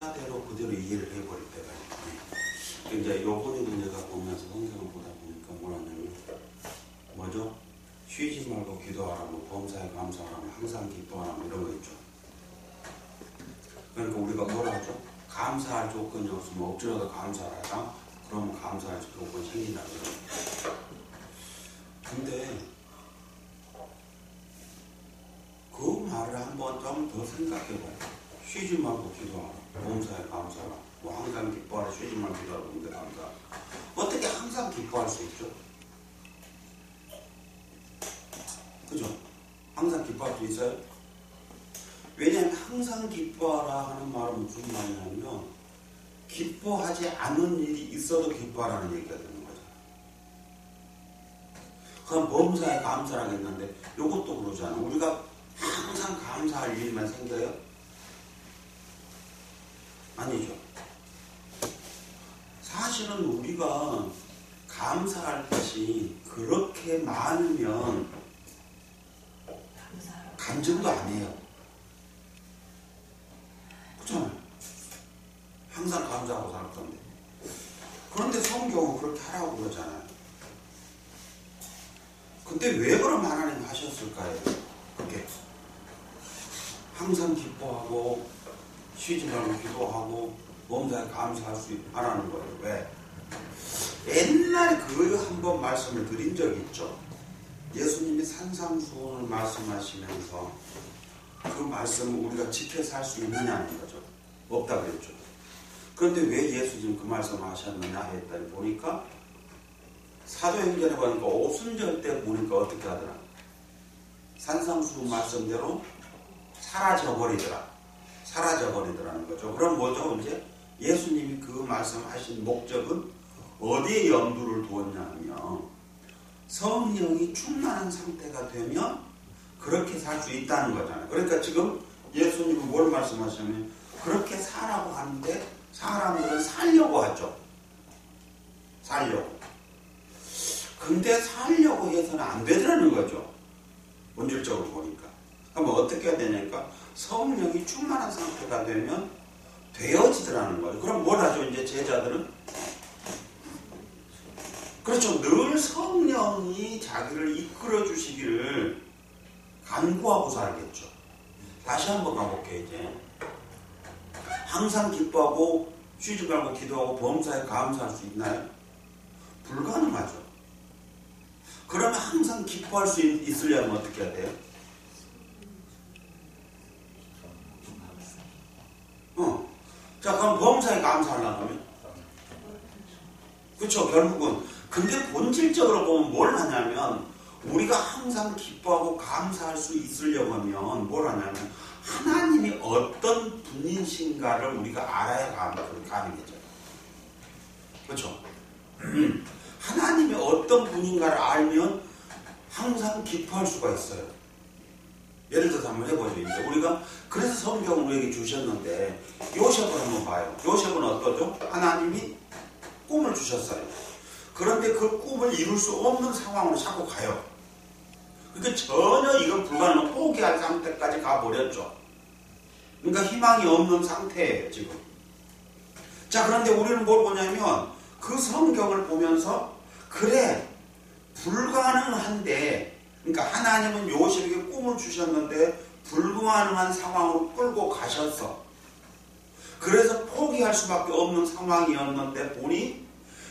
사대로 그대로 이해를 해버릴 때가 있네. 이제 요번에는 내가 보면서 성경을 보다 보니까 뭐라냐면 뭐죠? 쉬지 말고 기도하라고, 범사에 감사하라고, 항상 기뻐하라고 이런 거 있죠. 그러니까 우리가 뭐라 하죠? 감사할 조건이 없으면 억지로도 감사하자. 그러면 감사할 조건이 생긴다 그래요. 근데 그 말을 한번 좀 더 생각해봐요. 쉬지 말고 기도하라, 범사에 감사하라, 뭐 항상 기뻐하라, 쉬지 말고 기도하라, 근데 감사하라. 어떻게 항상 기뻐할 수 있죠? 그죠? 항상 기뻐할 수 있어요? 왜냐하면 항상 기뻐하라 하는 말은 무슨 말이냐면 기뻐하지 않은 일이 있어도 기뻐하라는 얘기가 되는 거잖아요. 그럼 범사에 감사라고 했는데 이것도 그러잖아요. 우리가 항상 감사할 일만 생겨요? 아니죠. 사실은 우리가 감사할 것이 그렇게 많으면 간증도 안 해요. 그렇잖아요. 항상 감사하고 살 건데. 그런데 성경은 그렇게 하라고 그러잖아요. 근데 왜 그럼 하나님 하셨을까요? 그렇게 항상 기뻐하고 쉬지 말고 기도하고 범사에 감사할 수 있다는 거예요. 왜? 옛날에 그 한번 말씀을 드린 적이 있죠. 예수님이 산상수훈을 말씀하시면서 그 말씀을 우리가 지켜 살 수 있느냐는 거죠. 없다 그랬죠. 그런데 왜 예수님 그 말씀을 하셨느냐 했더니 보니까 사도행전에 보니까 오순절 때 보니까 어떻게 하더라. 산상수훈 말씀대로 사라져버리더라는 거죠. 그럼 뭐죠? 이제 예수님이 그 말씀하신 목적은 어디에 염두를 두었냐면 성령이 충만한 상태가 되면 그렇게 살 수 있다는 거잖아요. 그러니까 지금 예수님은 뭘 말씀하시냐면 그렇게 살라고 하는데 사람들은 살려고 하죠. 살려고. 근데 살려고 해서는 안 되더라는 거죠. 본질적으로 보니까. 그럼 어떻게 해야 되냐니까 성령이 충만한 상태가 되면 되어지더라는 거죠. 그럼 뭘 하죠? 이제 제자들은? 그렇죠. 늘 성령이 자기를 이끌어 주시기를 간구하고 살겠죠. 다시 한번 가볼게요. 이제 항상 기뻐하고 쉬지 말고 기도하고 범사에 감사할 수 있나요? 불가능하죠. 그러면 항상 기뻐할 수 있으려면 어떻게 해야 돼요? 자, 그럼 범사에 감사하려고 하면? 그렇죠. 결국은. 근데 본질적으로 보면 뭘 하냐면 우리가 항상 기뻐하고 감사할 수 있으려고 하면 뭘 하냐면 하나님이 어떤 분이신가를 우리가 알아야 가능해져요. 그렇죠. 하나님이 어떤 분인가를 알면 항상 기뻐할 수가 있어요. 예를 들어서 한번 해보죠. 이제 우리가 그래서 성경을 우리에게 주셨는데 요셉을 한번 봐요. 요셉은 어떠죠? 하나님이 꿈을 주셨어요. 그런데 그 꿈을 이룰 수 없는 상황으로 자꾸 가요. 그러니까 전혀 이건 불가능한 포기할 상태까지 가버렸죠. 그러니까 희망이 없는 상태예요, 지금. 자, 그런데 우리는 뭘 보냐면 그 성경을 보면서 그래, 불가능한데 그러니까 하나님은 요셉에게 꿈을 주셨는데 불가능한 상황으로 끌고 가셨어. 그래서 포기할 수밖에 없는 상황이었는데 보니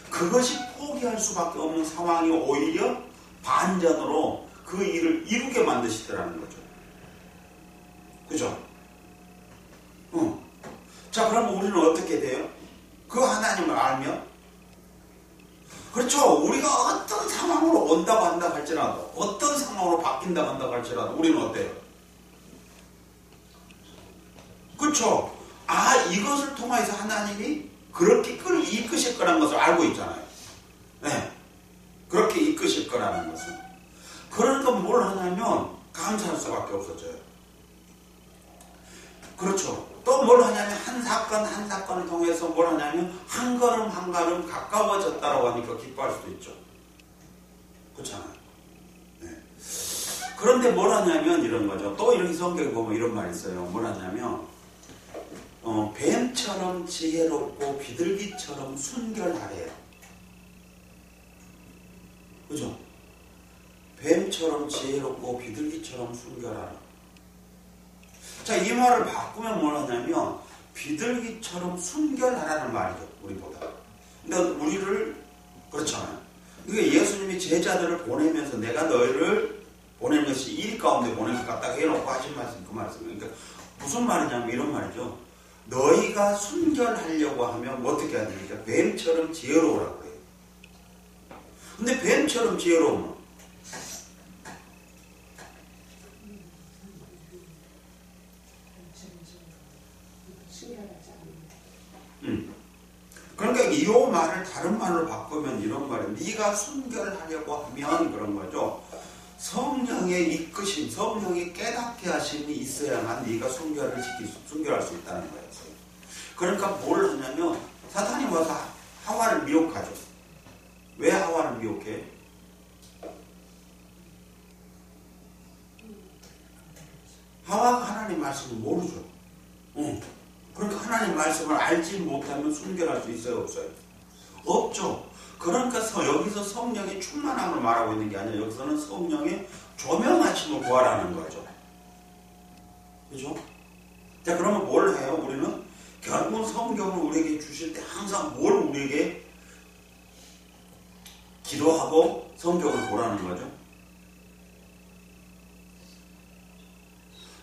그것이 포기할 수밖에 없는 상황이 오히려 반전으로 그 일을 이루게 만드시더라는 거죠. 그죠? 자, 그러면 우리는 어떻게 돼요? 그 하나님을 알면? 그렇죠. 우리가 어떤 상황으로 온다고 한다 할지라도 어떤 상황으로 바뀐다고 한다 할지라도 우리는 어때요? 그렇죠. 아, 이것을 통해서 하나님이 그렇게 이끄실 거라는 것을 알고 있잖아요. 네. 그렇게 이끄실 거라는 것을. 그러니까 뭘 하냐면 감사할 수밖에 없어져요. 그렇죠. 또 뭘 하냐면 한 사건을 통해서 뭘 하냐면 한 걸음 한 걸음 가까워졌다라고 하니까 기뻐할 수도 있죠. 그렇잖아요. 네. 그런데 뭘 하냐면 이런 거죠. 또 이렇게 성경에 보면 이런 말이 있어요. 뭘 하냐면 뱀처럼 지혜롭고 비둘기처럼 순결하래요. 그죠? 뱀처럼 지혜롭고 비둘기처럼 순결하라. 자, 이 말을 바꾸면 뭘 하냐면 비둘기처럼 순결하라는 말이죠. 우리보다. 그러니까 우리를 그렇잖아요. 그러니까 예수님이 제자들을 보내면서 내가 너희를 보낸 것이 일 가운데 보낸 것 같다 해놓고 하신 말씀 그 말씀이에요. 그러니까 무슨 말이냐면 이런 말이죠. 너희가 순결하려고 하면 어떻게 해야 됩니까? 뱀처럼 지혜로우라고 해요. 근데 뱀처럼 지혜로우면 그러니까 이 말을 다른 말로 바꾸면 이런 말이에요. 네가 순결하려고 하면 그런 거죠. 성령의 이끄심, 성령의 깨닫게 하심이 있어야만 네가 순결할 수 있다는 거예요. 그러니까 뭘 하냐면 사탄이 와서 하와를 미혹하죠. 왜 하와를 미혹해? 하와가 하나님 말씀을 모르죠. 그러니까 하나님 말씀을 알지 못하면 순결할 수 있어요, 없어요? 없죠. 그러니까 여기서 성령의 충만함을 말하고 있는 게 아니라 여기서는 성령의 조명하심을 구하라는 거죠. 그죠? 자, 그러면 뭘 해요? 우리는 결국 성경을 우리에게 주실 때 항상 뭘 우리에게 기도하고 성경을 보라는 거죠?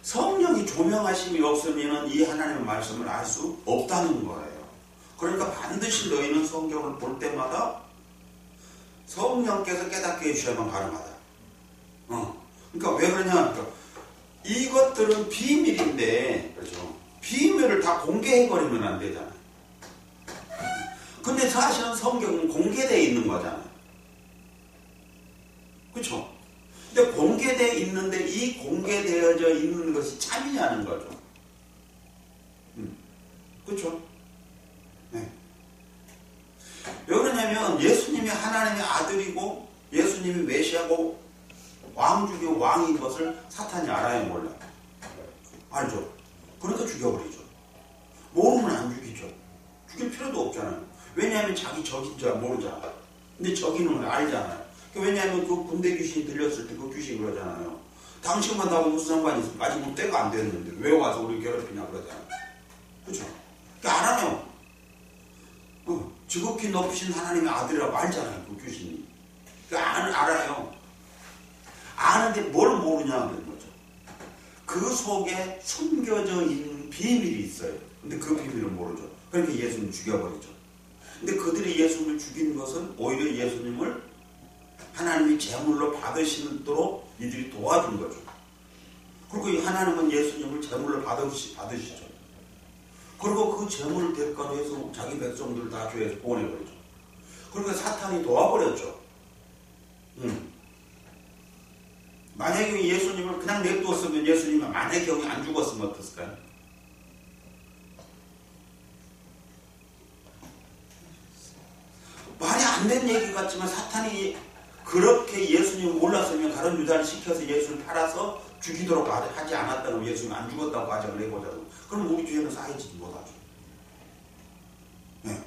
성령이 조명하심이 없으면 이 하나님의 말씀을 알 수 없다는 거예요. 그러니까 반드시 너희는 성경을 볼 때마다 성령께서 깨닫게 해주셔야만 가능하다. 그러니까 왜 그러냐? 그러니까 이것들은 비밀인데, 그렇죠? 비밀을 다 공개해버리면 안 되잖아요. 근데 사실은 성경은 공개되어 있는 거잖아요. 그렇죠? 근데 공개되어 있는데 이 공개되어져 있는 것이 참이냐는 거죠. 그렇죠? 네. 왜 그러냐면 예수님이 하나님의 아들이고 예수님이 메시아고 왕중의 왕인 것을 사탄이 알아요, 몰라요? 알죠? 그러니까 죽여버리죠. 모르면 안 죽이죠. 죽일 필요도 없잖아요. 왜냐하면 자기 적인 줄 모르잖아. 근데 적인은 알잖아요. 왜냐하면 그 군대 귀신이 들렸을 때 그 귀신이 그러잖아요. 당신만 나하고 무슨 상관이 있습니까? 아직 뭐 때가 안 됐는데 왜 와서 우리 괴롭히냐 그러잖아요. 그렇죠? 그러니까 알아요. 지극히 높으신 하나님의 아들이라고 알잖아요. 그 귀신이. 그러니까 알아요. 아는데 뭘 모르냐 그런 거죠. 그 속에 숨겨져 있는 비밀이 있어요. 근데 그 비밀을 모르죠. 그러니까 예수님을 죽여버리죠. 근데 그들이 예수님을 죽인 것은 오히려 예수님을 하나님이 제물로 받으시도록 이들이 도와준 거죠. 그리고 하나님은 예수님을 제물로 받으시죠. 그리고 그 제물을 대가로 해서 자기 백성들을 다 교회에서 보내버리죠. 그러니까 사탄이 도와버렸죠. 만약에 예수님을 그냥 냅두었으면 예수님이 만약에 여기 안 죽었으면 어땠을까요? 말이 안 된 얘기 같지만 사탄이 그렇게 예수님을 몰랐으면 다른 유다를 시켜서 예수를 팔아서 죽이도록 하지 않았다고 예수님이 안 죽었다고 가정을 해보자고. 그럼 우리 뒤에는 쌓이지도 못하죠. 네.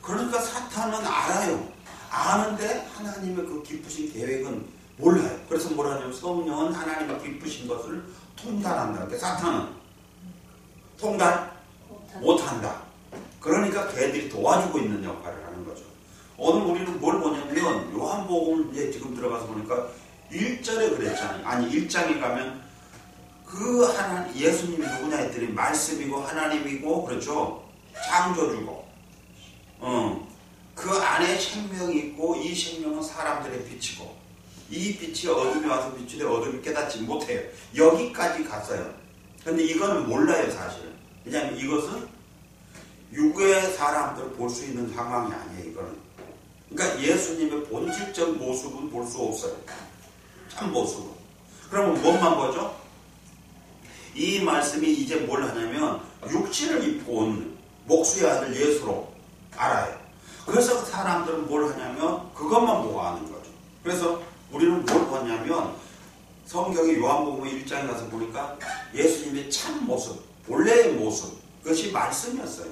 그러니까 사탄은 알아요. 아는데 하나님의 그 기쁘신 계획은 몰라요. 그래서 뭐라 하냐면 성령은 하나님의 기쁘신 것을 통달한다. 그러니까 사탄은 통달 못한다. 그러니까 걔들이 도와주고 있는 역할을 하는 거죠. 오늘 우리는 뭘 보냐면 요한복음 이제 지금 들어가서 보니까 1절에 그랬잖아요. 아니 1장에 가면 그 하나님 예수님이 누구냐 했더니 말씀이고 하나님이고 그렇죠. 창조주고 그 안에 생명이 있고 이 생명은 사람들의 빛이고 이 빛이 어둠에 와서 비추되 어둠이 깨닫지 못해요. 여기까지 갔어요. 근데 이거는 몰라요 사실은. 왜냐하면 이것은 육의 사람들을 볼 수 있는 상황이 아니에요. 이거는. 그러니까 예수님의 본질적 모습은 볼 수 없어요. 참 모습은. 그러면 뭔만 보죠? 이 말씀이 이제 뭘 하냐면 육신을 입고 온 목수의 아들 예수로 알아요. 그래서 사람들은 뭘 하냐면 그것만 보고 아는 거죠. 그래서 우리는 뭘 보냐면 성경의 요한복음 1장에 가서 보니까 예수님의 참 모습, 본래의 모습 그것이 말씀이었어요.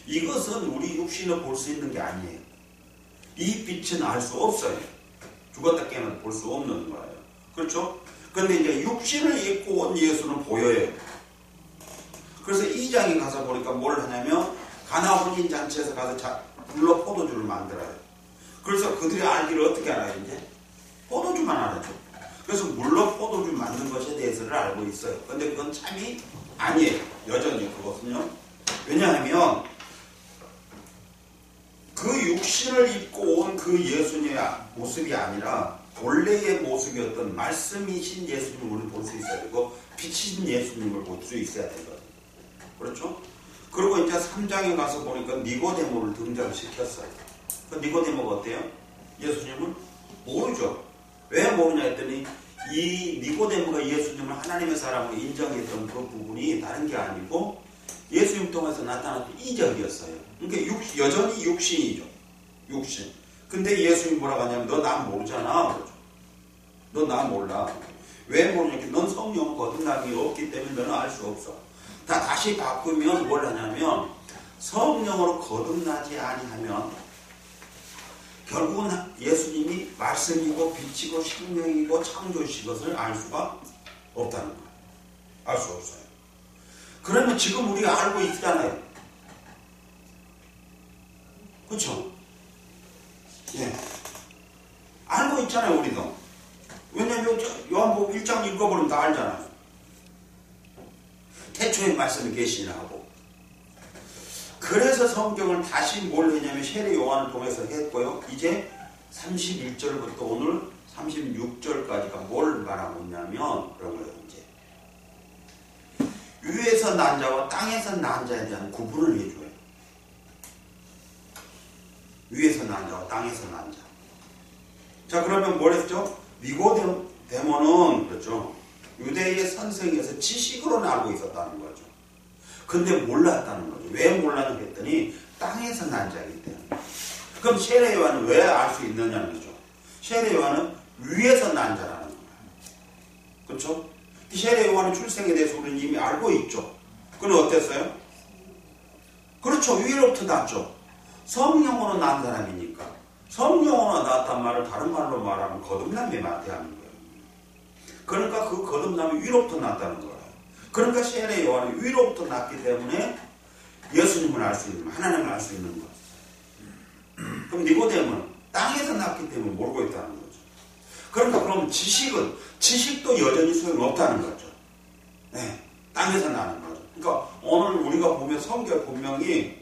이것은 우리 육신을 볼 수 있는 게 아니에요. 이 빛은 알 수 없어요. 죽었다 깨어나도 볼 수 없는 거예요. 그렇죠? 근데 이제 육신을 입고 온 예수는 보여요. 그래서 2장에 가서 보니까 뭘 하냐면 가나 혼인 잔치에서 가서 물로 포도주를 만들어요. 그래서 그들이 알기를 어떻게 알아요? 이제 포도주만 알았죠. 그래서 물로 포도주 만든 것에 대해서를 알고 있어요. 근데 그건 참이 아니에요. 여전히 그것은요. 왜냐하면 그 육신을 입고 온 그 예수님의 모습이 아니라 본래의 모습이었던 말씀이신 예수님을 우리는 볼 수 있어야 되고 빛이신 예수님을 볼 수 있어야 되거든요. 그렇죠? 그리고 이제 3장에 가서 보니까 니고데모를 등장시켰어요. 그 니고데모가 어때요? 예수님을 모르죠. 왜 모르냐 했더니 이 니고데모가 예수님을 하나님의 사람으로 인정했던 그 부분이 다른 게 아니고 예수님 통해서 나타났던 이적이었어요. 그러니까 여전히 육신이죠. 육신. 근데 예수님이 뭐라고 하냐면 너 나 모르잖아. 그렇죠? 너 나 몰라. 왜 모르냐? 넌 성령 거듭남이 없기 때문에 너는 알 수 없어. 다시 바꾸면 뭘 하냐면 성령으로 거듭나지 아니하면 결국은 예수님이 말씀이고 빛이고 생명이고 창조이신 것을 알 수가 없다는 거예요. 알 수 없어요. 그러면 지금 우리가 알고 있잖아요. 그렇죠? 예. 알고 있잖아요, 우리도. 왜냐면 요한복음 1장 읽어보면 다 알잖아요. 태초에 말씀이 계시나 하고. 그래서 성경을 다시 뭘 했냐면 세례 요한을 통해서 했고요. 이제 31절부터 오늘 36절까지가 뭘 말하고 있냐면 그런 거예요. 이제 위에서 난 자와 땅에서 난 자에 대한 구분을 해줘요. 위에서 난 자와 땅에서 난 자. 자, 그러면 뭘 했죠? 니고데모는 그렇죠. 유대의 선생에서 지식으로는 알고 있었다는 거죠. 근데 몰랐다는 거죠. 왜 몰랐냐 했더니 땅에서 난 자이기 때문에. 그럼 세례 요한은 왜 알 수 있느냐는 거죠. 세례 요한은 위에서 난 자라는 거예요. 그렇죠? 세례 요한의 출생에 대해서 우리는 이미 알고 있죠. 그건 어땠어요? 그렇죠. 위로부터 났죠. 성령으로 난 사람이니까. 성령으로 낳았단 말을 다른 말로 말하면 거듭남에 대하는 거예요. 그러니까 그 거듭남이 위로부터 났다는 거예요. 그러니까 세례 요한이 위로부터 났기 때문에 예수님을 알 수 있는, 하나님을 알 수 있는 거예요. 그럼 니고데모는 땅에서 났기 때문에 모르고 있다는 거죠. 그러니까 그럼 지식도 여전히 소용없다는 거죠. 네, 땅에서 나는 거죠. 그러니까 오늘 우리가 보면 성경 분명히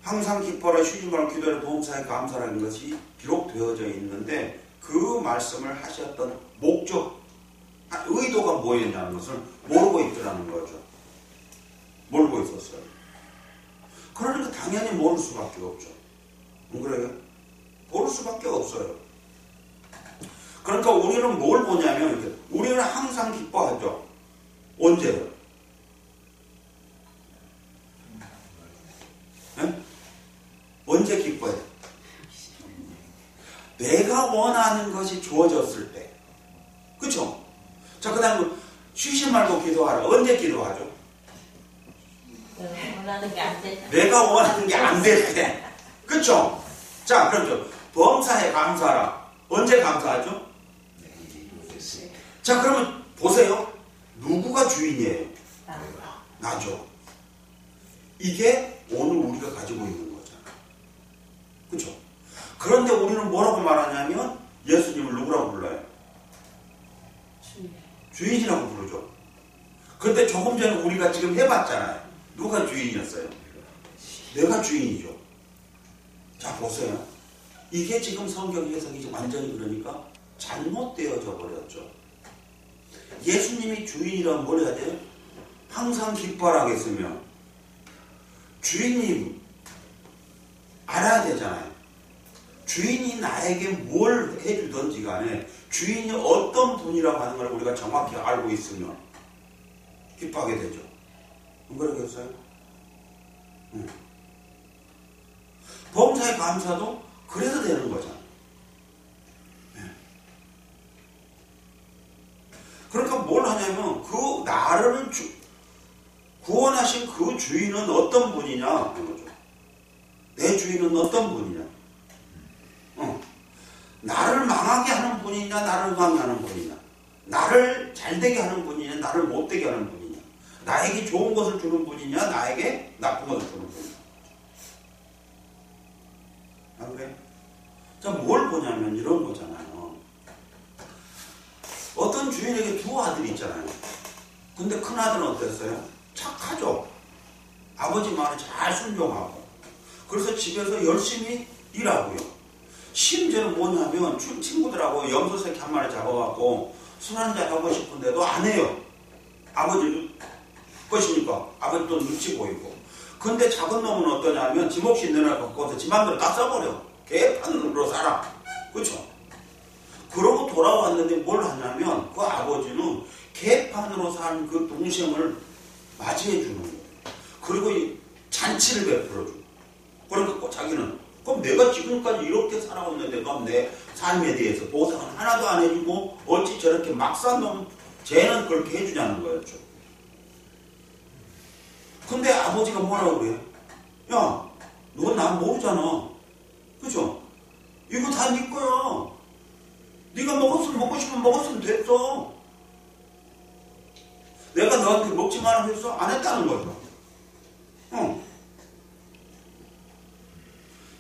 항상 기뻐라 쉬지 말고 기도하라 보험사에 감사라는 것이 기록되어져 있는데 그 말씀을 하셨던 목적, 의도가 뭐였냐는 것을 모르고 있더라는 거죠. 모르고 있었어요. 그러니까 당연히 모를 수밖에 없죠. 안 그래요? 모를 수밖에 없어요. 그러니까 우리는 뭘 보냐면 우리는 항상 기뻐하죠. 언제요? 네? 언제 기뻐해요? 내가 원하는 것이 주어졌을 때. 그렇죠? 자, 그 다음에 쉬지 말고 기도하라. 언제 기도하죠? 원하는 게 안 될 때. 내가 원하는 게 안 될 때. 그렇죠? 자, 그렇죠. 범사에 감사하라. 언제 감사하죠? 자, 그러면 보세요. 누구가 주인이에요? 나죠. 이게 오늘 우리가 가지고 있는 거잖아요. 그렇죠? 그런데 우리는 뭐라고 말하냐면 예수님을 누구라고 불러요? 주인이라고 부르죠. 그런데 조금 전에 우리가 지금 해봤잖아요. 누가 주인이었어요? 내가 주인이죠. 자, 보세요. 이게 지금 성경 해석이 완전히 그러니까 잘못되어져 버렸죠. 예수님이 주인이라면 뭘 해야 돼요? 항상 기뻐하라 했으면 주인님 알아야 되잖아요. 주인이 나에게 뭘 해주든지 간에 주인이 어떤 분이라고 하는 걸 우리가 정확히 알고 있으면 기뻐하게 되죠. 안 그러겠어요? 범사의 감사도 그래서 되는 거잖아요. 그러니까 뭘 하냐면 그 나를 구원하신 그 주인은 어떤 분이냐 하는 거죠. 내 주인은 어떤 분이냐. 나를 망하게 하는 분이냐, 나를 망하는 분이냐, 나를 잘되게 하는 분이냐, 나를 못되게 하는 분이냐, 나에게 좋은 것을 주는 분이냐, 나에게 나쁜 것을 주는 분이냐. 안 그래요? 자, 뭘 보냐면 이런 거잖아요. 어떤 주인에게 두 아들이 있잖아요. 근데 큰 아들은 어땠어요? 착하죠. 아버지 말에 잘 순종하고, 그래서 집에서 열심히 일하고요. 심지어는 뭐냐면 친구들하고 염소새끼 한 마리 잡아갖고 술 한잔 하고 싶은데도 안 해요. 아버지 것이니까 아버지 또 눈치 보이고. 근데 작은 놈은 어떠냐면 지 몫이 있는 애를 갖고서 지 맘대로 다 써버려. 개판으로 살아. 그렇죠? 그러고 돌아왔는데 뭘 하냐면 그 아버지는 개판으로 산 그 동생을 맞이해 주는 거예요. 그리고 이 잔치를 베풀어주고. 그러니까 자기는 그럼 내가 지금까지 이렇게 살아왔는데 그럼 내 삶에 대해서 보상은 하나도 안 해주고 어찌 저렇게 막 산 놈 쟤는 그렇게 해주냐는 거였죠. 근데 아버지가 뭐라고 그래? 야, 너 난 모르잖아. 그죠? 이거 다 네 거야. 네가 먹고 싶으면 먹었으면 됐어. 내가 너한테 먹지 마라 했어? 안 했다는 거죠.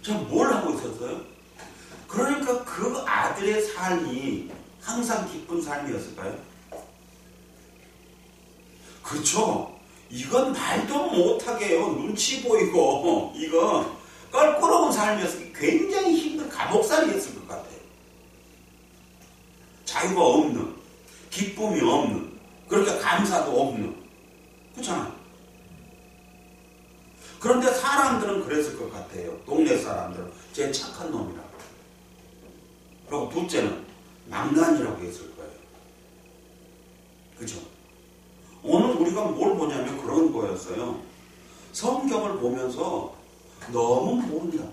자, 뭘 하고 있었어요? 그러니까 그 아들의 삶이 항상 기쁜 삶이었을까요? 그렇죠? 이건 말도 못하게 해요. 눈치 보이고 이건 껄끄러운 삶이었을 때 굉장히 힘든 감옥살이였을 것 같아요. 자유가 없는, 기쁨이 없는, 그러니까 감사도 없는. 그렇잖아요. 그런데 사람들은 그랬을 것 같아요. 동네 사람들은 쟤 착한 놈이라고. 그리고 둘째는 망난이라고 했을 거예요. 그죠? 오늘 우리가 뭘 보냐면 그런 거였어요. 성경을 보면서 너무 모른다.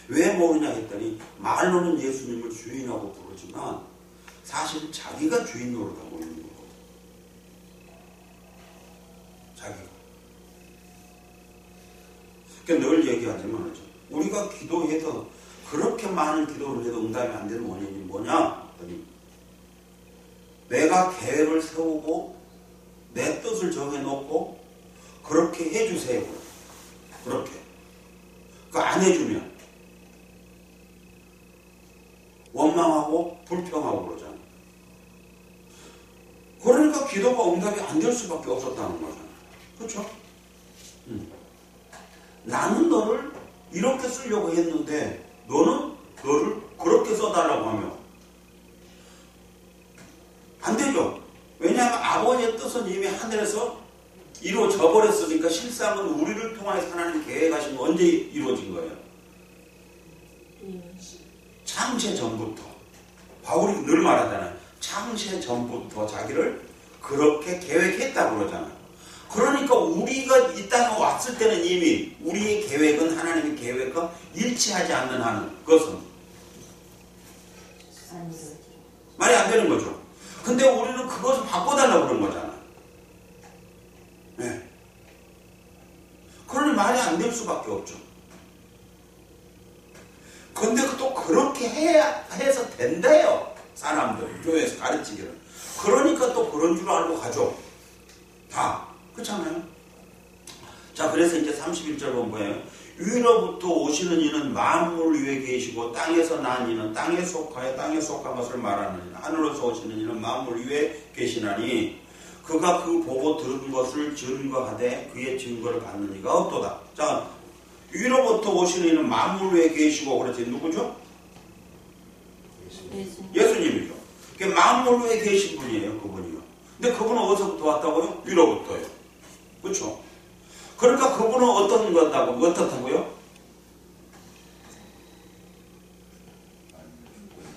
왜 모르냐 했더니 말로는 예수님을 주인하고 부르지만 사실 자기가 주인 노릇하고 있는 거거든요. 자기가. 그러니까 늘 얘기하지만 말이죠. 우리가 기도해도 그렇게 많은 기도를 해도 응답이 안 되는 원인이 뭐냐 했더니 내가 계획을 세우고 내 뜻을 정해놓고 그렇게 해주세요. 그렇게. 그거 안 해주면 원망하고 불평하고 그러잖아요. 그러니까 기도가 응답이 안 될 수밖에 없었다는 거잖아요. 그렇죠? 나는 너를 이렇게 쓰려고 했는데 너는 너를 그렇게 써달라고 하면 안 되죠. 왜냐하면 아버지의 뜻은 이미 하늘에서 이루어져 버렸으니까 실상은 우리를 통해서 하나님 계획하신 거 언제 이루어진 거예요? 창세 전부터. 바울이 늘 말하잖아요. 창세 전부터 자기를 그렇게 계획했다고 그러잖아요. 그러니까 우리가 이 땅에 왔을 때는 이미 우리의 계획은 하나님의 계획과 일치하지 않는 한은 그것은 말이 안 되는 거죠. 근데 우리는 그것을 바꿔달라고 그런 거잖아요. 네. 그러니 말이 안 될 수밖에 없죠. 근데 또 그렇게 해서 된대요. 사람들, 교회에서 가르치기를. 그러니까 또 그런 줄 알고 가죠. 다. 그렇잖아요. 자, 그래서 이제 31절 보면 뭐예요? 위로부터 오시는 이는 만물 위에 계시고 땅에서 난 이는 땅에 속하여 땅에 속한 것을 말하는 이는 하늘로서 오시는 이는 만물 위에 계시나니 그가 그 보고 들은 것을 증거하되 그의 증거를 받는 이가 없도다. 자, 위로부터 오시는 이는 만물 위에 계시고 그렇지 누구죠? 예수님이죠. 만물 위에 계신 분이에요. 그분이요. 근데 그분은 어디서부터 왔다고요? 위로부터요. 그렇죠? 그러니까 그분은 어떤 거다고 어떻다고요?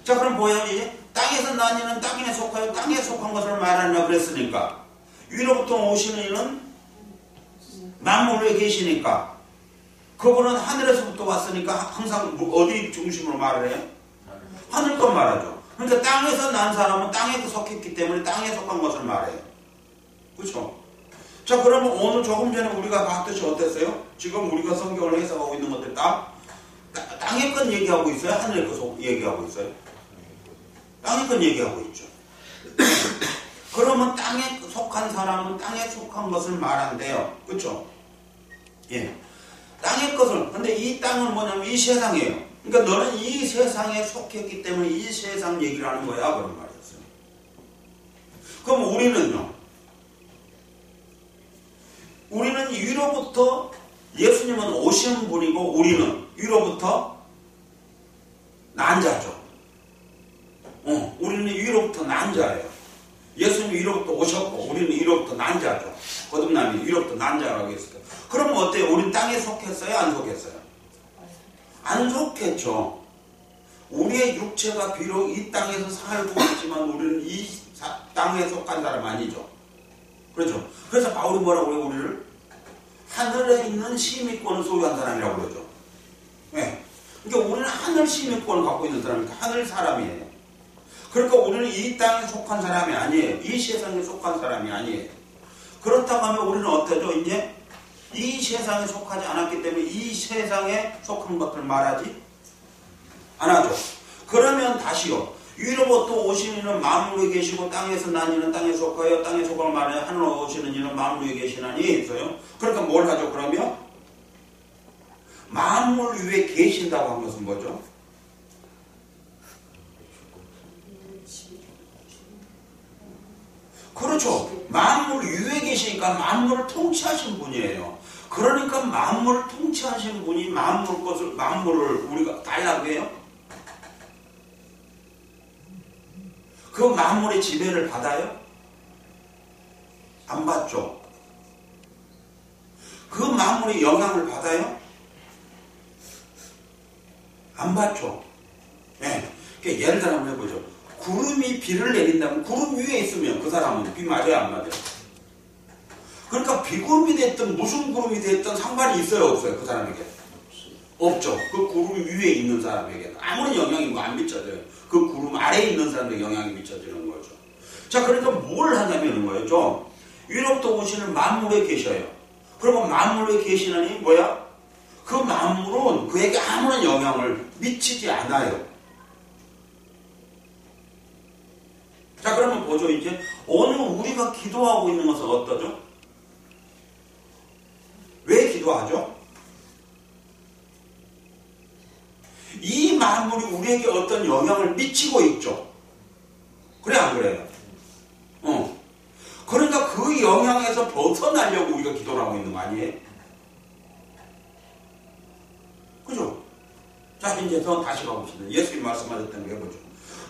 자, 그럼 뭐야? 이제 땅에서 난 이는 땅에 속하여 땅에 속한 것을 말하냐 그랬으니까 위로부터 오시는 이는 만물 위에 계시니까 그분은 하늘에서부터 왔으니까 항상 어디 중심으로 말을 해요? 하늘 것 말하죠. 그러니까 땅에서 난 사람은 땅에 속했기 때문에 땅에 속한 것을 말해요. 그렇죠? 자, 그러면 오늘 조금 전에 우리가 봤듯이 어땠어요? 지금 우리가 성경을 해석하고 있는 것들 땅의 것 얘기하고 있어요? 하늘의 것 얘기하고 있어요? 땅의 것 얘기하고 있죠. 그러면 땅에 속한 사람은 땅에 속한 것을 말한대요. 그렇죠? 예. 땅의 것을, 근데 이 땅은 뭐냐면 이 세상이에요. 그러니까 너는 이 세상에 속했기 때문에 이 세상 얘기를 하는 거야. 그런 말이었어요. 그럼 우리는요? 우리는 위로부터, 예수님은 오신 분이고 우리는 위로부터 난 자죠. 우리는 위로부터 난 자예요. 예수님이 위로부터 오셨고 우리는 위로부터 난 자죠. 거듭남이 위로부터 난 자라고 했어요. 그러면 어때요? 우리는 땅에 속했어요? 안 속했어요? 안 속했죠. 우리의 육체가 비록 이 땅에서 살고 있지만 우리는 이 땅에 속한 사람 아니죠. 그렇죠? 그래서 바울이 뭐라고 해요? 우리를 하늘에 있는 시민권을 소유한 사람이라고 그러죠. 네. 그러니까 우리는 하늘 시민권을 갖고 있는 사람이니까 하늘 사람이에요. 그러니까 우리는 이 땅에 속한 사람이 아니에요. 이 세상에 속한 사람이 아니에요. 그렇다고 하면 우리는 어때죠? 이제 이 세상에 속하지 않았기 때문에 이 세상에 속한 것들 말하지 안 하죠. 그러면 다시요. 위로부터 오시는 이는 만물에 계시고 땅에서 난 이는 땅에 속하여 땅에 속할 말에 하늘로 오시는 이는 만물에 계시나니 있어요. 그러니까 뭘 하죠? 그러면 만물 위에 계신다고 한 것은 뭐죠? 그렇죠. 만물 위에 계시니까 만물을 통치하신 분이에요. 그러니까 만물을 통치하신 분이 만물을 우리가 달라고 해요? 그 만물의 지배를 받아요? 안 받죠. 그 만물의 영향을 받아요? 안 받죠. 네. 그러니까 예를 들어 한번 해보죠. 구름이 비를 내린다면 구름 위에 있으면 그 사람은 비 맞아요? 안 맞아요? 그러니까 비구름이 됐든 무슨 구름이 됐든 상관이 있어요? 없어요? 그 사람에게? 없죠. 그 구름 위에 있는 사람에게 아무런 영향이 안 미쳐져요. 그 구름 아래에 있는 사람에게 영향이 미쳐지는 거죠. 자, 그러니까 뭘 하냐면 거예요. 위로부터 오시는 만물에 계셔요. 그러면 만물에 계시느니 뭐야? 그 만물은 그에게 아무런 영향을 미치지 않아요. 자, 그러면 보죠. 이제 오늘 우리가 기도하고 있는 것은 어떠죠? 왜 기도하죠? 이 만물이 우리에게 어떤 영향을 미치고 있죠. 그래 안 그래요? 그러니까 그 영향에서 벗어나려고 우리가 기도를 하고 있는 거 아니에요? 그죠? 자, 이제 더 다시 가봅시다. 예수님 말씀하셨던 거 해보죠.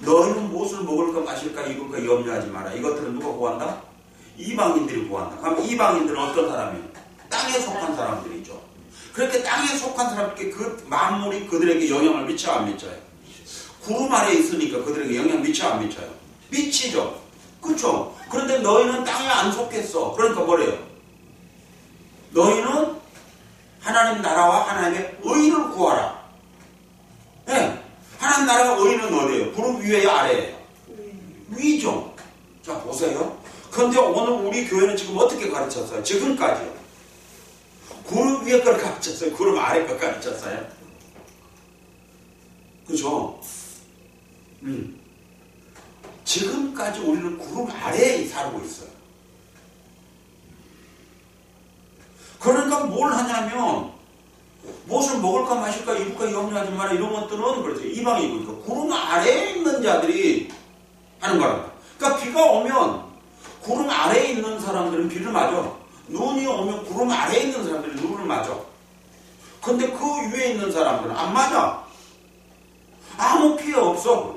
너희는 무엇을 먹을까 마실까 입을까 염려하지 마라. 이것들은 누가 구한다? 이방인들이 구한다. 그럼 이방인들은 어떤 사람이에요? 땅에 속한 사람들이죠. 그렇게 땅에 속한 사람들께 그 만물이 그들에게 영향을 미쳐 안 미쳐요? 구름 아래에 있으니까 그들에게 영향 미쳐 안 미쳐요? 미치죠. 그렇죠? 그런데 너희는 땅에 안 속했어. 그러니까 뭐래요? 너희는 하나님 나라와 하나님의 의를 구하라. 네. 하나님 나라가 의는 어디예요? 구름 위에요? 아래에요? 위죠. 자, 보세요. 그런데 오늘 우리 교회는 지금 어떻게 가르쳤어요? 지금까지요. 구름 위에 걸 가르쳤어요? 구름 아래 걸 가르쳤어요? 그죠? 지금까지 우리는 구름 아래에 살고 있어요. 그러니까 뭘 하냐면 무엇을 먹을까 마실까 입을까 염려하지 마라 이런 것들은 그렇죠. 이방이고 그러니까 구름 아래에 있는 자들이 하는 거랍니다. 그러니까 비가 오면 구름 아래에 있는 사람들은 비를 맞아. 눈이 오면 구름 아래에 있는 사람들이 눈을 맞아. 근데 그 위에 있는 사람들은 안 맞아. 아무 피해 없어.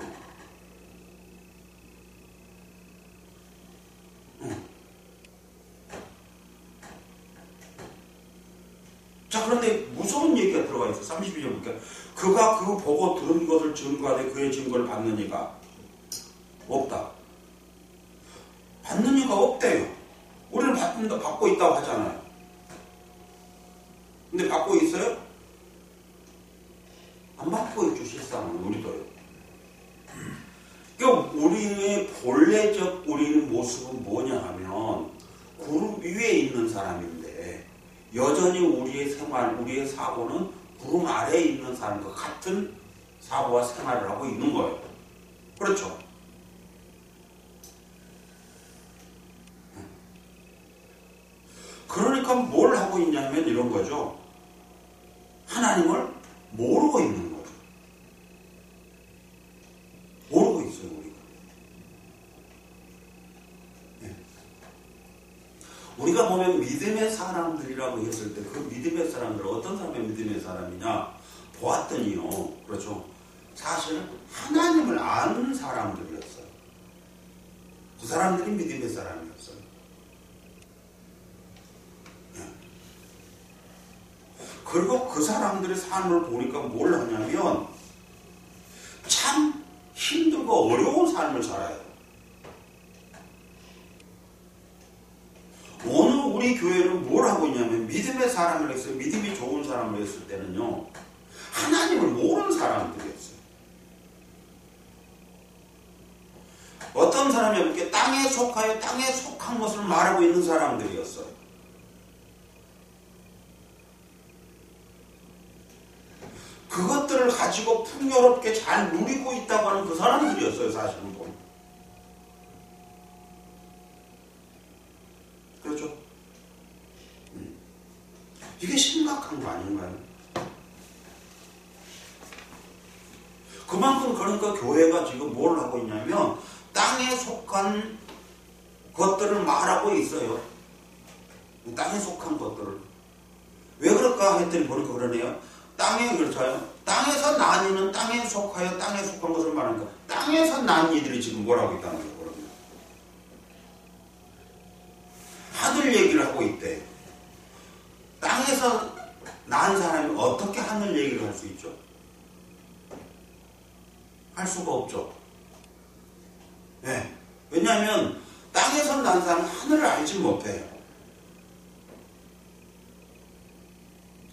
자, 그런데 무서운 얘기가 들어가 있어. 32절 보니까 그가 그 보고 들은 것을 증거하되 그의 증거를 받는 이가 없다. 받는 이가 없대요. 우리는 받고 있다고 하잖아요. 근데 받고 있어요? 안 받고 있죠. 실상은 우리도요. 그러니까 우리의 본래적 우리의 모습은 뭐냐 하면 구름 위에 있는 사람인데 여전히 우리의 생활, 우리의 사고는 구름 아래에 있는 사람과 같은 사고와 생활을 하고 있는 거예요. 그렇죠? 그러니까 뭘 하고 있냐면 이런 거죠. 하나님을 모르고 있는 거죠. 모르고 있어요, 우리가. 네. 우리가 보면 믿음의 사람들이라고 했을 때 그 믿음의 사람들은 어떤 사람의 믿음의 사람이냐 보았더니요. 그렇죠. 사실 하나님을 아는 사람들이었어요. 그 사람들이 믿음의 사람이었어요. 그리고 그 사람들의 삶을 보니까 뭘 하냐면 참 힘들고 어려운 삶을 살아요. 오늘 우리 교회는 뭘 하고 있냐면 믿음의 사람을 했어요. 믿음이 좋은 사람을 했을 때는요. 하나님을 모르는 사람들이었어요. 어떤 사람이 이렇게 땅에 속하여 땅에 속한 것을 말하고 있는 사람들이었어요. 그것들을 가지고 풍요롭게 잘 누리고 있다고 하는 그 사람들이었어요. 사실은 보면. 그렇죠? 이게 심각한 거 아닌가요? 그만큼 그러니까 교회가 지금 뭘 하고 있냐면 땅에 속한 것들을 말하고 있어요. 땅에 속한 것들을. 왜 그럴까 했더니 보니까 그러네요. 땅에 그렇죠. 땅에서 난 이는 땅에 속하여 땅에 속한 것을 말하니까 땅에서 난 이들이 지금 뭐라고 있다는 거예요. 그러면. 하늘 얘기를 하고 있대. 땅에서 난 사람이 어떻게 하늘 얘기를 할 수 있죠? 할 수가 없죠. 네. 왜냐하면 땅에서 난 사람은 하늘을 알지 못해요.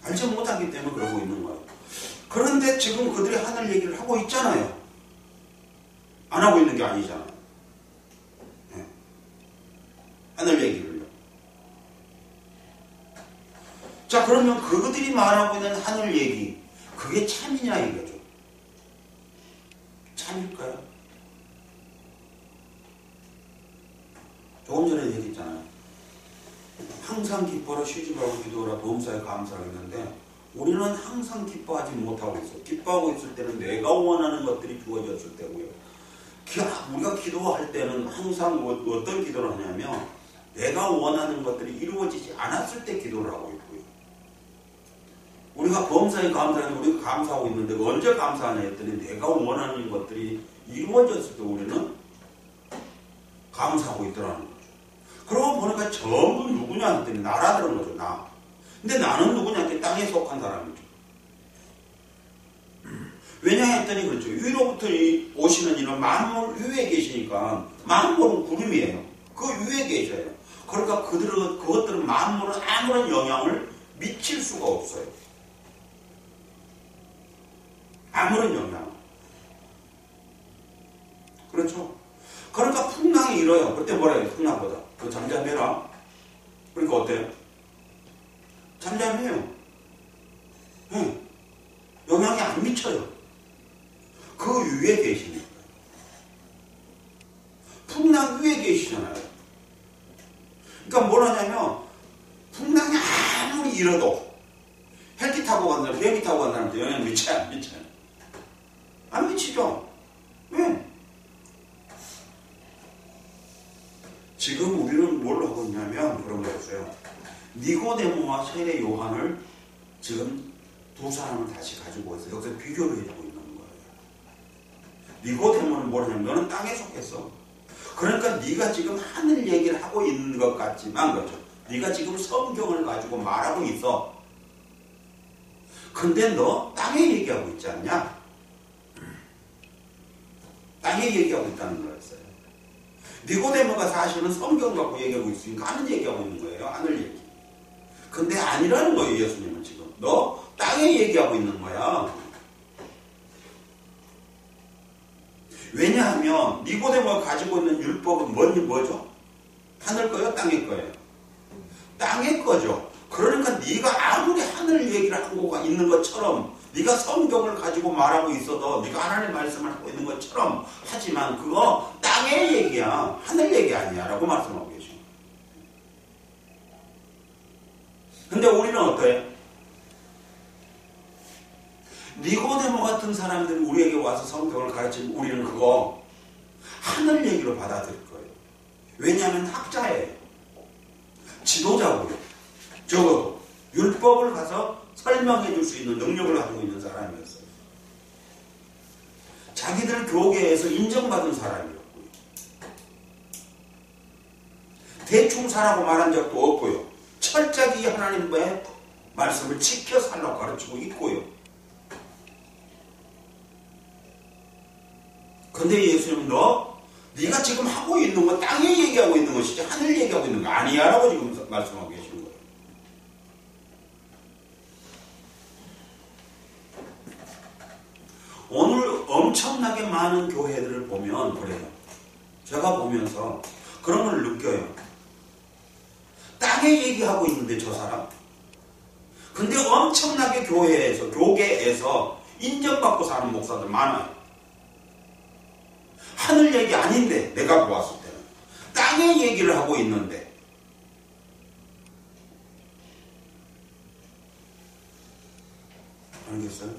알지 못하기 때문에 그러고 있는 거예요. 그런데 지금 그들이 하늘 얘기를 하고 있잖아요. 안 하고 있는 게 아니잖아요. 네. 하늘 얘기를요. 자, 그러면 그들이 말하고 있는 하늘 얘기, 그게 참이냐 이거죠. 참일까요? 조금 전에 얘기했잖아요. 항상 기뻐라 쉬지 말고 기도하라 보험사에 감사하고 있는데 우리는 항상 기뻐하지 못하고 있어요. 기뻐하고 있을 때는 내가 원하는 것들이 주어졌을 때고요. 우리가 기도할 때는 항상 어떤 기도를 하냐면 내가 원하는 것들이 이루어지지 않았을 때 기도를 하고 있고요. 우리가 범사에 감사하는 우리가 감사하고 있는데 언제 감사하냐 했더니 내가 원하는 것들이 이루어졌을 때 우리는 감사하고 있더라는 거죠. 그러고 보니까 전부 누구냐 했더니 나라는 거죠. 나. 근데 나는 누구냐 했더니 땅에 속한 사람이죠. 왜냐 했더니 그렇죠. 위로부터 오시는 이는 만물 위에 계시니까 만물은 구름이에요. 그 위에 계셔요. 그러니까 그것들은 만물은 아무런 영향을 미칠 수가 없어요. 아무런 영향. 그렇죠. 그러니까 풍랑이 일어요. 그때 뭐라 해요? 풍랑보다. 그 잠잠해라. 그러니까 어때요? 잠잠해요. 네. 영향이 안 미쳐요. 그 위에 계시니까. 풍랑 위에 계시잖아요. 그러니까 뭘 하냐면 풍랑이 아무리 일어도 헬기 타고 간 사람, 비행기 타고 간 사람한테 영향 미쳐요? 안 미쳐요? 안 미치죠? 왜? 지금 우리는 뭘 하고 있냐면 그런 거였어요. 니고데모와 세례 요한을 지금 두 사람을 다시 가지고 있어요. 여기서 비교를 해주고 있는 거예요. 니고데모는 뭘 하냐면 너는 땅에 속했어. 그러니까 네가 지금 하늘 얘기를 하고 있는 것 같지만 그렇죠. 네가 지금 성경을 가지고 말하고 있어. 근데 너 땅에 얘기하고 있지 않냐? 땅에 얘기하고 있다는 거였어요. 니고데모가 사실은 성경 갖고 얘기하고 있으니까 하늘 얘기하고 있는 거예요. 하늘 얘기. 근데 아니라는 거예요. 예수님은 지금. 너 땅에 얘기하고 있는 거야. 왜냐하면 니고데모가 가지고 있는 율법은 뭐죠? 하늘 거예요? 땅의 거예요? 땅의 거죠. 그러니까 네가 아무리 하늘 얘기를 하고 있는 것처럼 네가 성경을 가지고 말하고 있어도 네가 하나님의 말씀을 하고 있는 것처럼 하지만 그거 땅의 얘기야. 하늘 얘기 아니야 라고 말씀하고 계십니다. 근데 우리는 어때요? 니고데모 같은 사람들이 우리에게 와서 성경을 가르치면 우리는 그거 하늘 얘기로 받아들일 거예요. 왜냐하면 학자예요. 지도자고요. 적어도 율법을 가서 설명해 줄 수 있는 능력을 가지고 있는 사람이었어요. 자기들 교계에서 인정받은 사람이었고요. 대충 살라고 말한 적도 없고요. 철저히 하나님의 말씀을 지켜 살라고 가르치고 있고요. 근데 예수님은 네가 지금 하고 있는 거 땅에 얘기하고 있는 것이지 하늘 얘기하고 있는 거 아니야 라고 지금 말씀하고 계시는 거예요. 오늘 엄청나게 많은 교회들을 보면 그래요. 제가 보면서 그런 걸 느껴요. 땅에 얘기하고 있는데 저 사람. 근데 엄청나게 교회에서 교계에서 인정받고 사는 목사들 많아요. 하늘 얘기 아닌데 내가 보았을 때는 땅의 얘기를 하고 있는데 알겠어요?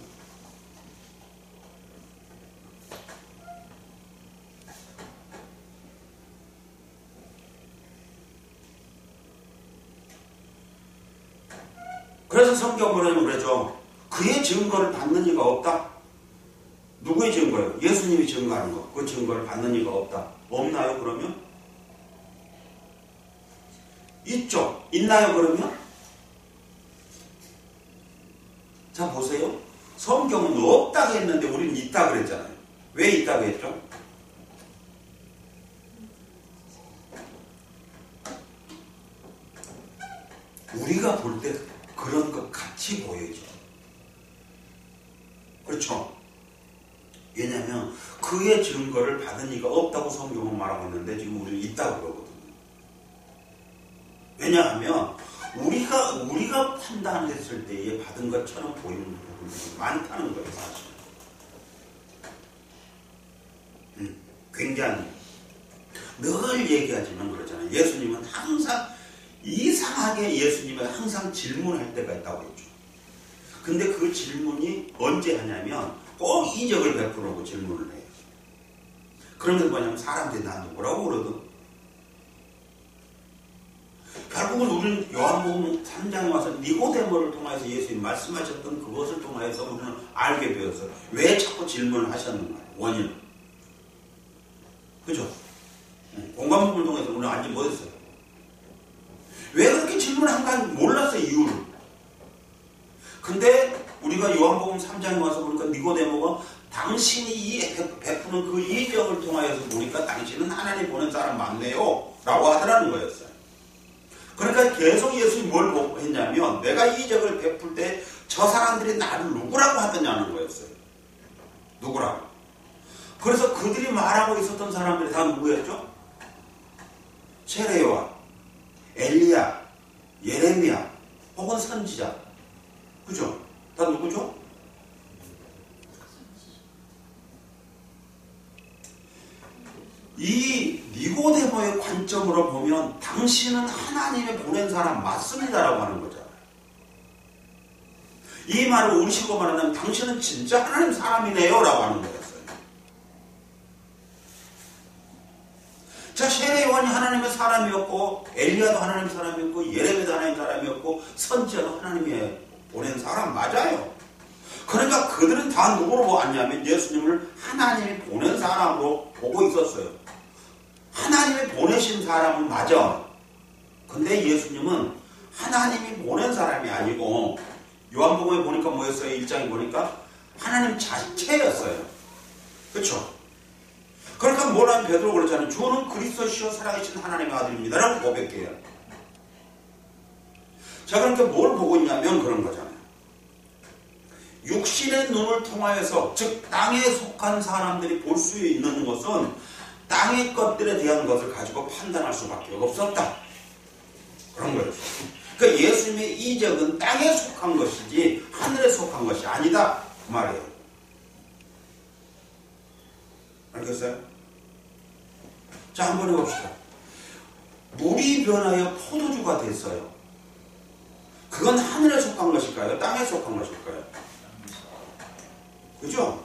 그래서 성경으로는 그러죠. 그의 증거를 받는 이가 없다. 누구의 증거예요? 예수님이 증거하는 거. 그 증거를 받는 이가 없다. 없나요 그러면? 있죠. 있나요 그러면? 자 보세요. 성경은 없다고 했는데 우리는 있다고 그랬잖아요. 왜 있다고 했죠? 우리가 볼 때 그런 것 같이 보여죠. 그렇죠? 왜냐하면 그의 증거를 받은 이가 없다고 성경은 말하고 있는데 지금 우리는 있다고 그러거든요. 왜냐하면 우리가 판단했을 때에 받은 것처럼 보이는 부분들이 많다는 거예요. 사실. 굉장히 늘 얘기하지만 그러잖아요. 예수님은 항상 이상하게 예수님은 항상 질문할 때가 있다고 했죠. 근데 그 질문이 언제 하냐면 꼭 이적을 베풀고 질문을 해요. 그러면 뭐냐면 사람들이 나한테 뭐라고 그러든 결국은 우리는 요한복음 3장에 와서 니고데모를 통해서 예수님 말씀하셨던 그것을 통해서 우리는 알게 되었어요. 왜 자꾸 질문을 하셨는가 원인. 그죠? 공감복음을 통해서 우리는 알지 못했어요. 왜 그렇게 질문한가 몰랐어요. 이유를. 근데 우리가 요한복음 3장에 와서 보니까 니고데모가 당신이 베푸는 그 이적을 통하여서 보니까 당신은 하나님 보낸 사람 맞네요 라고 하더라는 거였어요. 그러니까 계속 예수님이 뭘 했냐면 내가 이적을 베풀 때 저 사람들이 나를 누구라고 하더냐는 거였어요. 누구라고. 그래서 그들이 말하고 있었던 사람들이 다 누구였죠? 세례요한, 엘리야, 예레미야 혹은 선지자. 그죠? 다 누구죠? 이 니고데모의 관점으로 보면 당신은 하나님의 보낸 사람 맞습니다라고 하는 거잖아요. 이 말을 우리식으로 말하면 당신은 진짜 하나님 사람이네요 라고 하는 거였어요. 자, 세례요한이 하나님의 사람이었고 엘리야도 하나님의 사람이었고 예레미야도 하나님의 사람이었고 선지자도 하나님의 보낸 사람 맞아요. 그러니까 그들은 다 누구로 보았냐면 예수님을 하나님이 보낸 사람으로 보고 있었어요. 하나님이 보내신 사람은 맞아. 근데 예수님은 하나님이 보낸 사람이 아니고 요한복음에 보니까 뭐였어요? 1장에 보니까 하나님 자체였어요. 그렇죠? 그러니까 뭐라면 베드로 그랬잖아요. 주는 그리스도시요 살아계신 하나님의 아들입니다 라고 고백해요. 자, 그러니까 뭘 보고 있냐면 그런 거잖아요. 육신의 눈을 통하여서 즉 땅에 속한 사람들이 볼 수 있는 것은 땅의 것들에 대한 것을 가지고 판단할 수밖에 없었다. 그런 거예요. 그러니까 예수님의 이적은 땅에 속한 것이지 하늘에 속한 것이 아니다 그 말이에요. 알겠어요? 자, 한번 해봅시다. 물이 변하여 포도주가 됐어요. 그건 하늘에 속한 것일까요? 땅에 속한 것일까요? 그죠?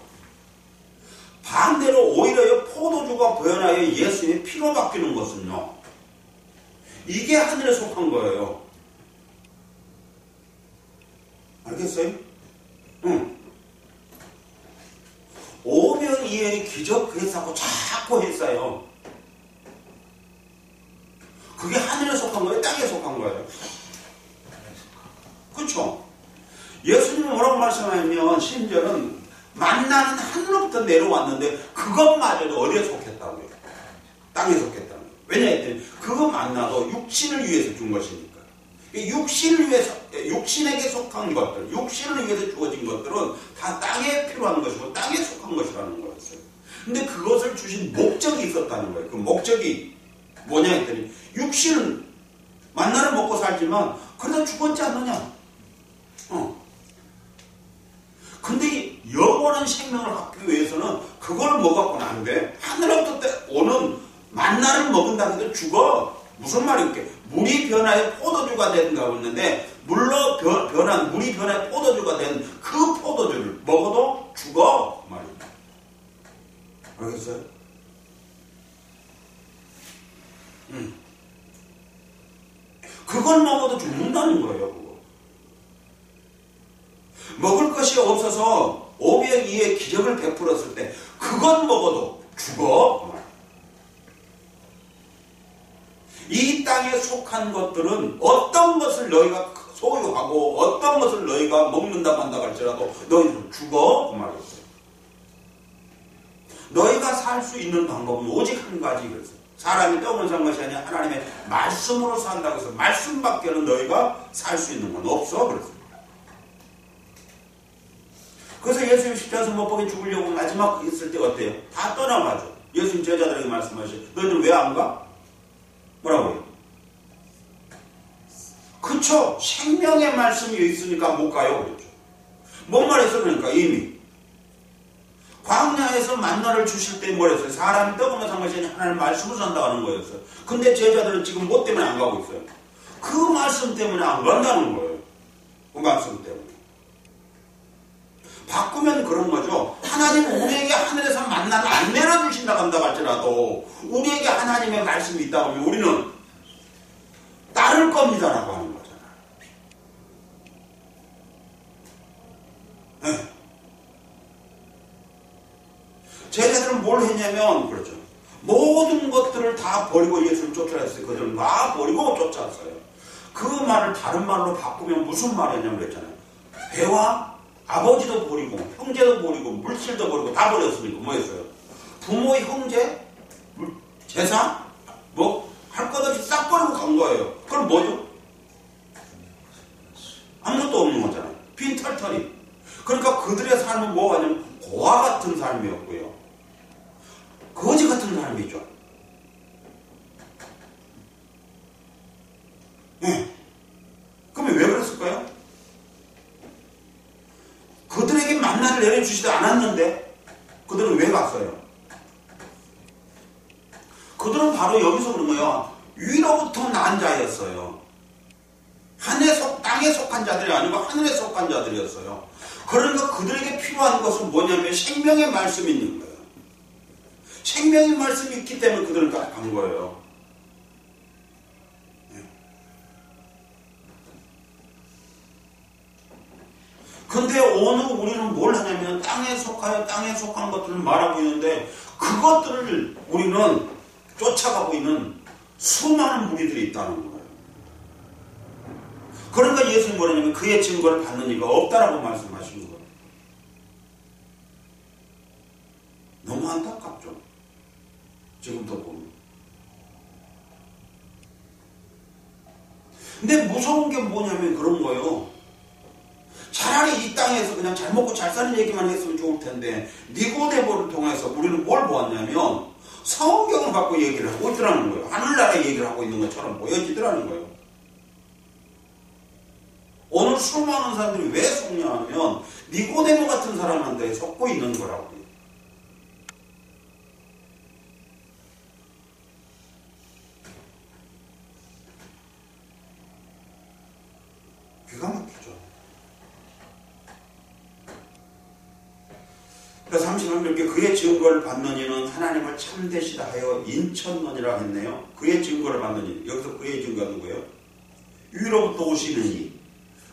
반대로 오히려 포도주가 변하여 예수님의 피로 바뀌는 것은요, 이게 하늘에 속한 거예요. 알겠어요? 응. 오병이어의 기적 했다고 자꾸 했어요. 그게 하늘에 속한 거예요? 땅에 속한 거예요? 그렇죠? 예수님은 뭐라고 말씀하냐면 심지어는 만나는 하늘로부터 내려왔는데 그것마저도 어디에 속했다고요? 땅에 속했다는 거예요. 왜냐 했더니 그거 만나도 육신을 위해서 준 것이니까. 육신을 위해서, 육신에게 속한 것들, 육신을 위해서 주어진 것들은 다 땅에 필요한 것이고 땅에 속한 것이라는 거였어요. 근데 그것을 주신 목적이 있었다는 거예요. 그 목적이 뭐냐 했더니 육신은 만나를 먹고 살지만 그러다 죽었지 않느냐? 근데 영원한 생명을 갖기 위해서는 그걸 먹었구나 안 돼. 하늘로부터 오는 만나를 먹은다고 해도 죽어. 무슨 말입니까? 물이 변하여 포도주가 된다고 했는데 물로 변한 물이 변하여 포도주가 된 그 포도주를 먹어도 죽어 말입니다. 알겠어요? 그걸 먹어도 죽는다는 거예요. 그거. 먹을 것이 없어서 오병이어의 기적을 베풀었을 때 그것 먹어도 죽어. 이 땅에 속한 것들은 어떤 것을 너희가 소유하고 어떤 것을 너희가 먹는다고 한다고 할지라도 너희는 죽어 그 말이었어요. 너희가 살 수 있는 방법은 오직 한 가지 그랬어요. 사람이 떡으로 산 것이 아니라 하나님의 말씀으로 산다고 해서 말씀밖에는 너희가 살 수 있는 건 없어 그랬어요. 그래서 예수님 십자가에서 못 보게 죽으려고 마지막 있을 때 어때요? 다 떠나가죠. 예수님 제자들에게 말씀하시죠. 너희들 왜 안 가? 뭐라고요? 그쵸? 생명의 말씀이 있으니까 못 가요. 그랬죠. 뭔 말했어? 그러니까 이미 광야에서 만나를 주실 때 뭐랬어요? 사람이 떡으로 산 것이 아니라 하나님 말씀으로 산다고 하는 거였어요. 근데 제자들은 지금 뭐 때문에 안 가고 있어요? 그 말씀 때문에 안 간다는 거예요. 그 말씀 때문에. 바꾸면 그런 거죠. 하나님 우리에게 하늘에서 만나를 안 내려주신다고 한다고 할지라도 우리에게 하나님의 말씀이 있다고 하면 우리는 따를 겁니다라고 하는 거잖아요. 네. 제자들은 뭘 했냐면 그렇죠. 모든 것들을 다 버리고 예수를 쫓아냈어요. 그들은 다 버리고 쫓아왔어요. 그 말을 다른 말로 바꾸면 무슨 말이냐면 그랬잖아요. 배와 아버지도 버리고 형제도 버리고 물질도 버리고 다 버렸으니까 뭐였어요? 부모, 형제, 재산 뭐 할 것 없이 싹 버리고 간 거예요. 그럼 뭐죠? 아무것도 없는 거잖아요. 빈털터리. 그러니까 그들의 삶은 뭐가 아니면 고아 같은 삶이었고요. 거지 같은 삶이죠. 네. 그러면 왜 그랬을까요? 그들에게 만나를 내려주지도 않았는데 그들은 왜 갔어요? 그들은 바로 여기서 그런 거예요. 위로부터 난 자였어요. 땅에 속한 자들이 아니고 하늘에 속한 자들이었어요. 그러니까 그들에게 필요한 것은 뭐냐면 생명의 말씀이 있는 거예요. 생명의 말씀이 있기 때문에 그들은 간 거예요. 근데 오늘 우리는 뭘 하냐면 땅에 속하여 땅에 속한 것들을 말하고 있는데 그것들을 우리는 쫓아가고 있는 수많은 무리들이 있다는 거예요. 그러니까 예수님이 뭐냐면 그의 증거를 받는 이가 없다라고 말씀하신 거예요. 너무 안타깝죠. 지금도 보면. 근데 무서운 게 뭐냐면 그런 거예요. 차라리 이 땅에서 그냥 잘 먹고 잘 사는 얘기만 했으면 좋을 텐데 니고데모를 통해서 우리는 뭘 보았냐면 성경을 갖고 얘기를 하고 있더라는 거예요. 하늘나라의 얘기를 하고 있는 것처럼 보여지더라는 거예요. 오늘 수많은 사람들이 왜 속냐면 니고데모 같은 사람한테 속고 있는 거라고요. 기가 막히죠. 그러니까 31절에 그의 증거를 받는 이는 하나님을 참되시다 하여 인천론이라 했네요. 그의 증거를 받는 이. 여기서 그의 증거가 누구예요? 위로부터 오시는 이.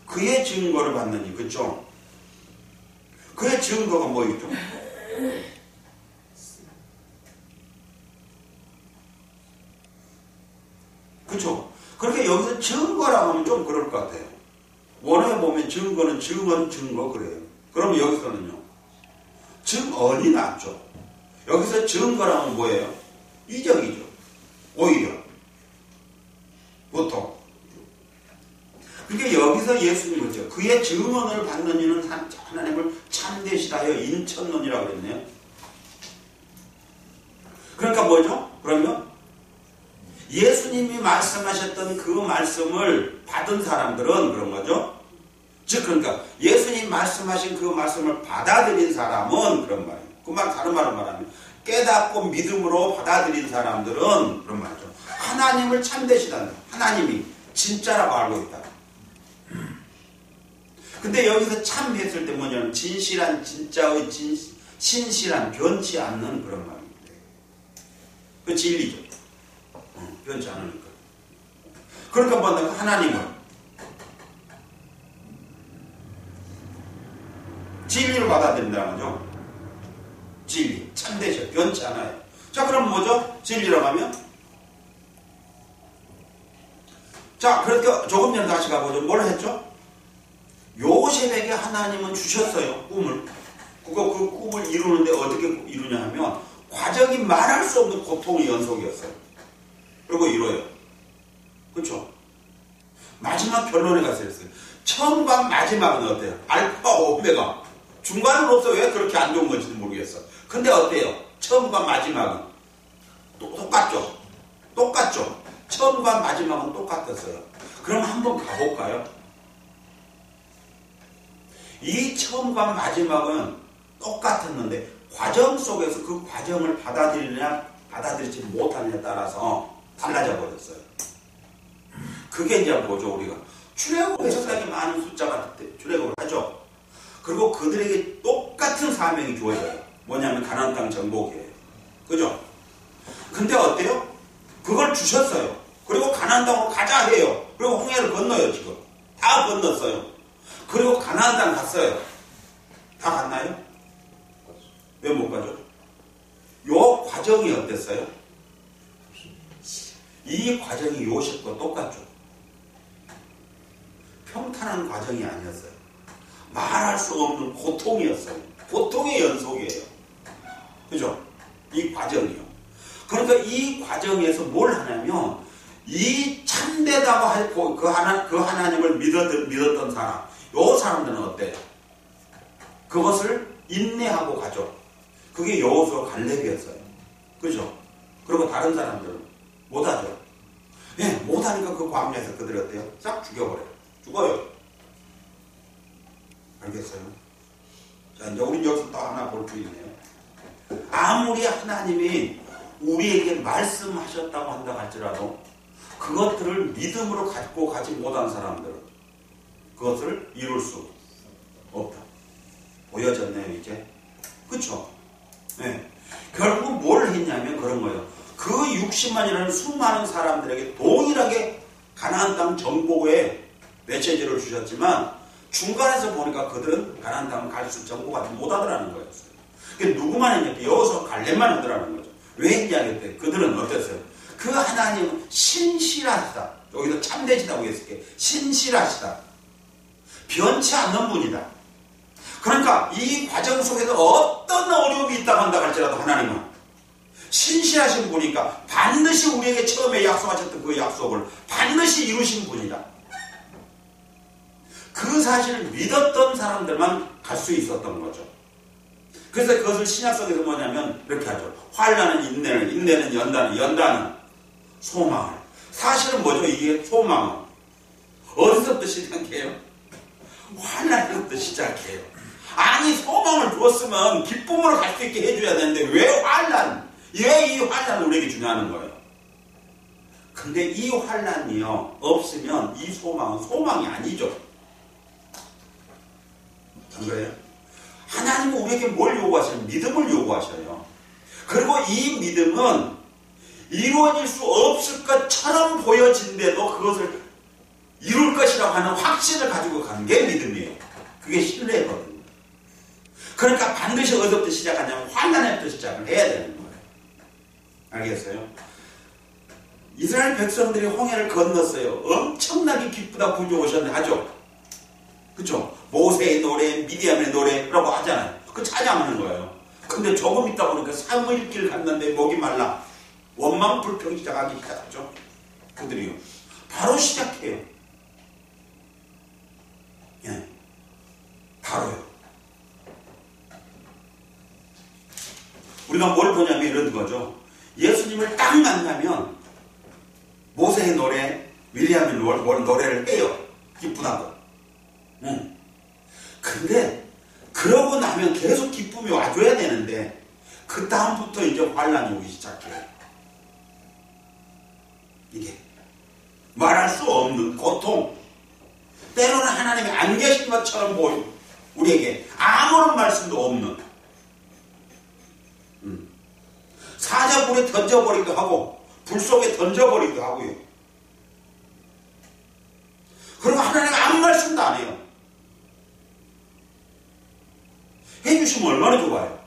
그의 증거를 받는 이. 그렇죠? 그의 증거가 뭐 있죠? 그렇죠? 그렇게 여기서 증거라고 하면 좀 그럴 것 같아요. 원어에 보면 증거는 증거 그래요. 그러면 여기서는요. 증언이 낫죠. 여기서 증거라면 뭐예요? 이적이죠. 오히려. 보통. 그러니까 여기서 예수님이 그렇죠. 그의 증언을 받는 이는 하나님을 참되시다 하여 인천론이라고 했네요. 그러니까 뭐죠? 그러면 예수님이 말씀하셨던 그 말씀을 받은 사람들은 그런 거죠. 즉 그러니까 예수님 말씀하신 그 말씀을 받아들인 사람은 그런 말이에요. 그 말 다른 말로 말하면 깨닫고 믿음으로 받아들인 사람들은 그런 말이죠. 하나님을 참되시다는 하나님이 진짜라고 알고 있다. 근데 여기서 참했을 때 뭐냐면 진실한 진짜의 신실한 변치 않는 그런 말입니다. 그 진리죠. 변치 않으니까. 그러니까 뭐냐면 하나님을 진리를 받아들인다는 거죠. 진리, 참되셔, 변치 않아요. 자, 그럼 뭐죠? 진리라고 하면? 자, 그러니까 조금 전에 다시 가보죠. 뭘 했죠? 요셉에게 하나님은 주셨어요. 꿈을. 그 꿈을 이루는데 어떻게 이루냐 하면 과정이 말할 수 없는 고통의 연속이었어요. 그리고 이뤄요. 그렇죠? 마지막 결론에 가서 했어요. 처음과 마지막은 어때요? 알파, 오메가. 중간은 없어. 왜 그렇게 안 좋은 건지도 모르겠어. 근데 어때요? 처음과 마지막은 똑같죠? 똑같죠? 처음과 마지막은 똑같았어요. 그럼 한번 가볼까요? 이 처음과 마지막은 똑같았는데 과정 속에서 그 과정을 받아들이느냐 받아들이지 못하느냐에 따라서 달라져 버렸어요. 그게 이제 뭐죠? 우리가 출애굽에 상당히 많은 숫자가 출애굽을 하죠. 그리고 그들에게 똑같은 사명이 주어져요. 뭐냐면 가나안 땅 정복이에요. 그죠? 근데 어때요? 그걸 주셨어요. 그리고 가나안 땅으로 가자 해요. 그리고 홍해를 건너요. 지금 다 건넜어요. 그리고 가나안 땅 갔어요. 다 갔나요? 왜 못 가죠? 요 과정이 어땠어요? 이 과정이 요셉과 똑같죠. 평탄한 과정이 아니었어요. 말할 수 없는 고통이었어요. 고통의 연속이에요. 그죠? 이 과정이요. 그러니까 이 과정에서 뭘 하냐면 이 참되다고 할 그 하나님을 믿었던 사람, 요 사람들은 어때요? 그것을 인내하고 가죠. 그게 여호수아 갈렙이었어요. 그죠? 그리고 다른 사람들은 못하죠. 예, 못하니까 그 광야에서 그들이 어때요? 싹 죽여버려요. 죽어요. 알겠어요? 자, 이제 우린 여기서 또 하나 볼 수 있네요. 아무리 하나님이 우리에게 말씀하셨다고 한다 할지라도 그것들을 믿음으로 갖고 가지 못한 사람들은 그것을 이룰 수 없다. 보여졌네요, 이제. 그쵸? 네. 결국 뭘 했냐면 그런 거예요. 그 60만이라는 수많은 사람들에게 동일하게 가나안 땅 정복에 메시지를 주셨지만 중간에서 보니까 그들은 가나안 땅을 갈 수 정복하지 못하더라는 거였어요. 그러니까 누구만 했냐? 여호수아 갈렙만 하더라는 거죠. 왜 했냐겠대. 그들은 어땠어요? 그 하나님은 신실하시다. 여기서 참되시다고 했을게. 신실하시다. 변치 않는 분이다. 그러니까 이 과정 속에서 어떤 어려움이 있다고 한다 할지라도 하나님은 신실하신 분이니까 반드시 우리에게 처음에 약속하셨던 그 약속을 반드시 이루신 분이다. 그 사실을 믿었던 사람들만 갈 수 있었던 거죠. 그래서 그것을 신약성에서 뭐냐면 이렇게 하죠. 환난은 인내를, 인내는 연단을, 연단은 소망을. 사실은 뭐죠? 이게 소망은 어디서부터 시작해요? 환난부터 시작해요. 아니 소망을 주었으면 기쁨으로 갈 수 있게 해줘야 되는데 왜 환난? 왜 이 환난을 우리에게 주냐는 거예요. 근데 이 환난이요 없으면 이 소망은 소망이 아니죠. 안 그래요? 하나님은 우리에게 뭘 요구하셔요? 믿음을 요구하셔요. 그리고 이 믿음은 이루어질 수 없을 것처럼 보여진데도 그것을 이룰 것이라고 하는 확신을 가지고 가는 게 믿음이에요. 그게 신뢰거든요. 그러니까 반드시 어디서부터 시작하냐면 환난에부터 시작을 해야 되는 거예요. 알겠어요? 이스라엘 백성들이 홍해를 건넜어요. 엄청나게 기쁘다 부르셔오셨네 하죠. 그쵸? 모세의 노래, 미디안의 노래라고 하잖아요. 그 찬양하는 거예요. 근데 조금 있다 보니까 3일 길 갔는데 목이 말라 원망 불평 시작하기 시작하죠. 그들이요. 바로 시작해요. 예. 바로요. 우리가 뭘 보냐면 이런 거죠. 예수님을 딱 만나면 모세의 노래, 윌리엄의 노래를 해요. 기쁘다고. 근데 그러고 나면 계속 기쁨이 와줘야 되는데 그 다음부터 이제 환란이 오기 시작해요. 이게 말할 수 없는 고통, 때로는 하나님이 안 계신 것처럼 보이고 우리에게 아무런 말씀도 없는 사자불에 던져버리기도 하고 불 속에 던져버리기도 하고요. 그리고 하나님은 아무 말씀도 안 해요. 해주시면 얼마나 좋아요.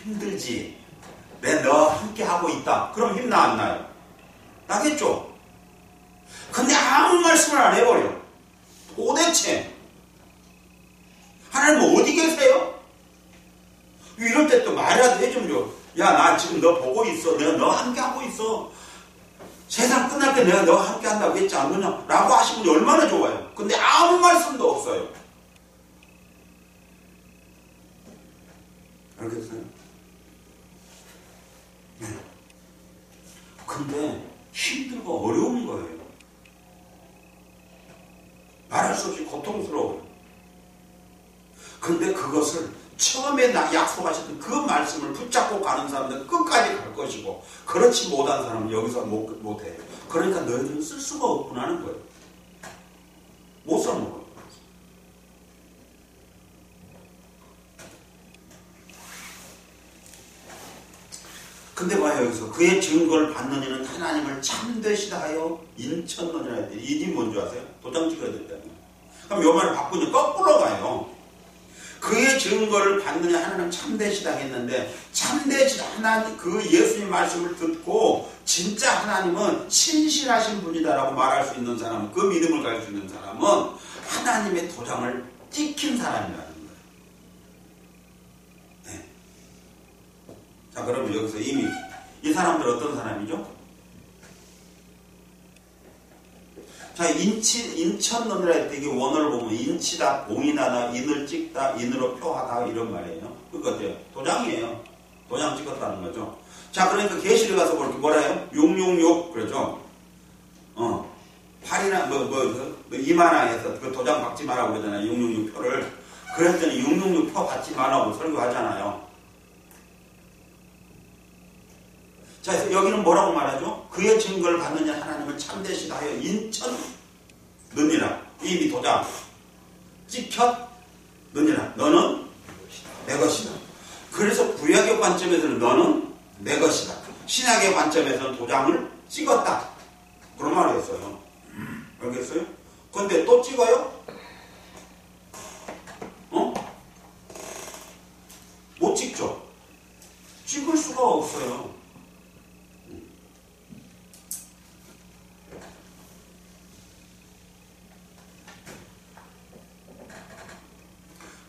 힘들지. 내 너 함께 하고 있다. 그럼 힘나 안 나요? 나겠죠. 근데 아무 말씀을 안 해버려. 도대체 하나님 어디 계세요? 이럴 때 또 말이라도 해주면 야, 나 지금 너 보고 있어. 내가 너 함께 하고 있어. 세상 끝날 때 내가 너 함께 한다고 했지 않느냐? 라고 하시면 얼마나 좋아요. 근데 아무 말씀도 없어요. 알겠어요? 네. 근데 힘들고 어려운 거예요. 말할 수 없이 고통스러워요. 근데 그것을 처음에 약속하셨던 그 말씀을 붙잡고 가는 사람들은 끝까지 갈 것이고 그렇지 못한 사람은 여기서 못해요. 그러니까 너희들은 쓸 수가 없구나 하는 거예요. 못 써먹어요. 근데 봐요. 여기서 그의 증거를 받는 이는 하나님을 참되시다 하여 인천론이라 했더니 이 님 뭔지 아세요? 도장 찍어야 된다는 거예요. 그럼 요 말을 바꾸니 거꾸로 가요. 그의 증거를 받느냐 하나님 참되시다 했는데 참되시다 하나님 그 예수님 말씀을 듣고 진짜 하나님은 신실하신 분이다라고 말할 수 있는 사람은 그 믿음을 가질 수 있는 사람은 하나님의 도장을 찍힌 사람이라는 거예요. 네. 자 그러면 여기서 이미 이 사람들 어떤 사람이죠? 자, 인천론이라 할 때 이게 원어를 보면 인치다, 봉인하다, 인을 찍다, 인으로 표하다 이런 말이에요. 그러니까 어때요? 도장이에요. 도장 찍었다는 거죠. 자, 그러니까 계시를 가서 볼게 뭐라 해요? 666 그러죠. 팔이나 이만하에서 그 도장 받지 말라고 그러잖아요. 666 표를. 그랬더니 666 표 받지 말라고 설교하잖아요. 자, 여기는 뭐라고 말하죠? 그의 증거를 받느냐 하나님을 참되시다 하여 인천느니라. 이미 도장 찍혔느니라. 너는 내 것이다. 그래서 구약의 관점에서는 너는 내 것이다. 신약의 관점에서는 도장을 찍었다. 그런 말을 했어요. 알겠어요? 근데 또 찍어요? 못 찍죠? 찍을 수가 없어요.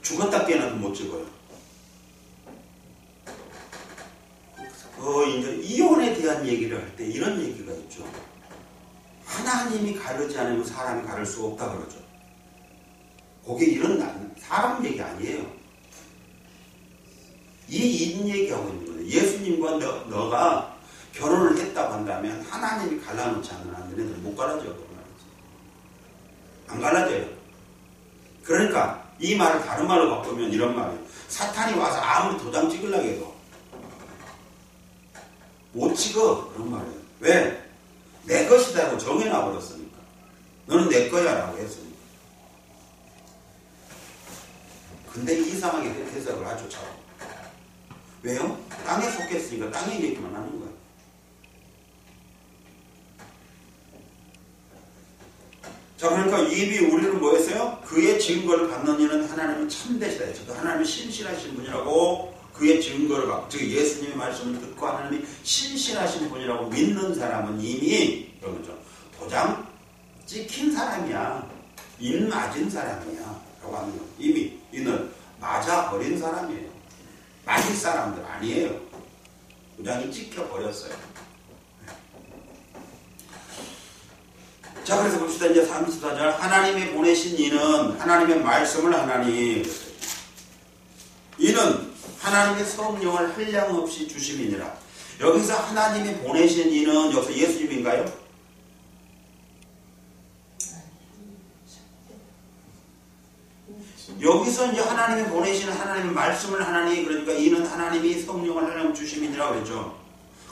죽었다 깨어나도 못 찍어요. 이제 이혼에 대한 얘기를 할 때 이런 얘기가 있죠. 하나님이 가르지 않으면 사람이 가를 수가 없다 그러죠. 그게 이런 사람 얘기 아니에요. 인 얘기하고 있는 거예요. 예수님과 너가 결혼을 했다고 한다면 하나님이 갈라놓지 않는 한 너네들 못 갈라져요. 안 갈라져요. 그러니까 이 말을 다른 말로 바꾸면 이런 말이에요. 사탄이 와서 아무리 도장 찍으려고 해도 못 찍어. 그런 말이에요. 왜? 내 것이다라고 정해놔버렸으니까. 너는 내 거야 라고 했으니까. 근데 이상하게 그렇게 해석을 하죠. 참. 왜요? 땅에 속했으니까 땅에 얘기만 하는 거예요. 자, 그러니까 입이 우리는 뭐 했어요? 그의 증거를 받는 이는 하나님은 참되시다 했죠. 하나님이 신실하신 분이라고 그의 증거를 받고, 즉 예수님의 말씀을 듣고 하나님이 신실하신 분이라고 믿는 사람은 이미 그러죠. 도장 찍힌 사람이야. 인 맞은 사람이야. 라고 하는 거예요. 이미 이는 맞아버린 사람이에요. 맞을 사람들 아니에요. 도장이 찍혀버렸어요. 자, 그래서 봅시다. 이제 34절. 하나님이 보내신 이는 하나님의 말씀을 하나니 이는 하나님의 성령을 한량없이 주심이니라. 여기서 하나님이 보내신 이는 여기서 예수님인가요? 여기서 이제 하나님이 보내신 하나님의 말씀을 하나니 그러니까 이는 하나님이 성령을 한량없이 주심이니라 그랬죠.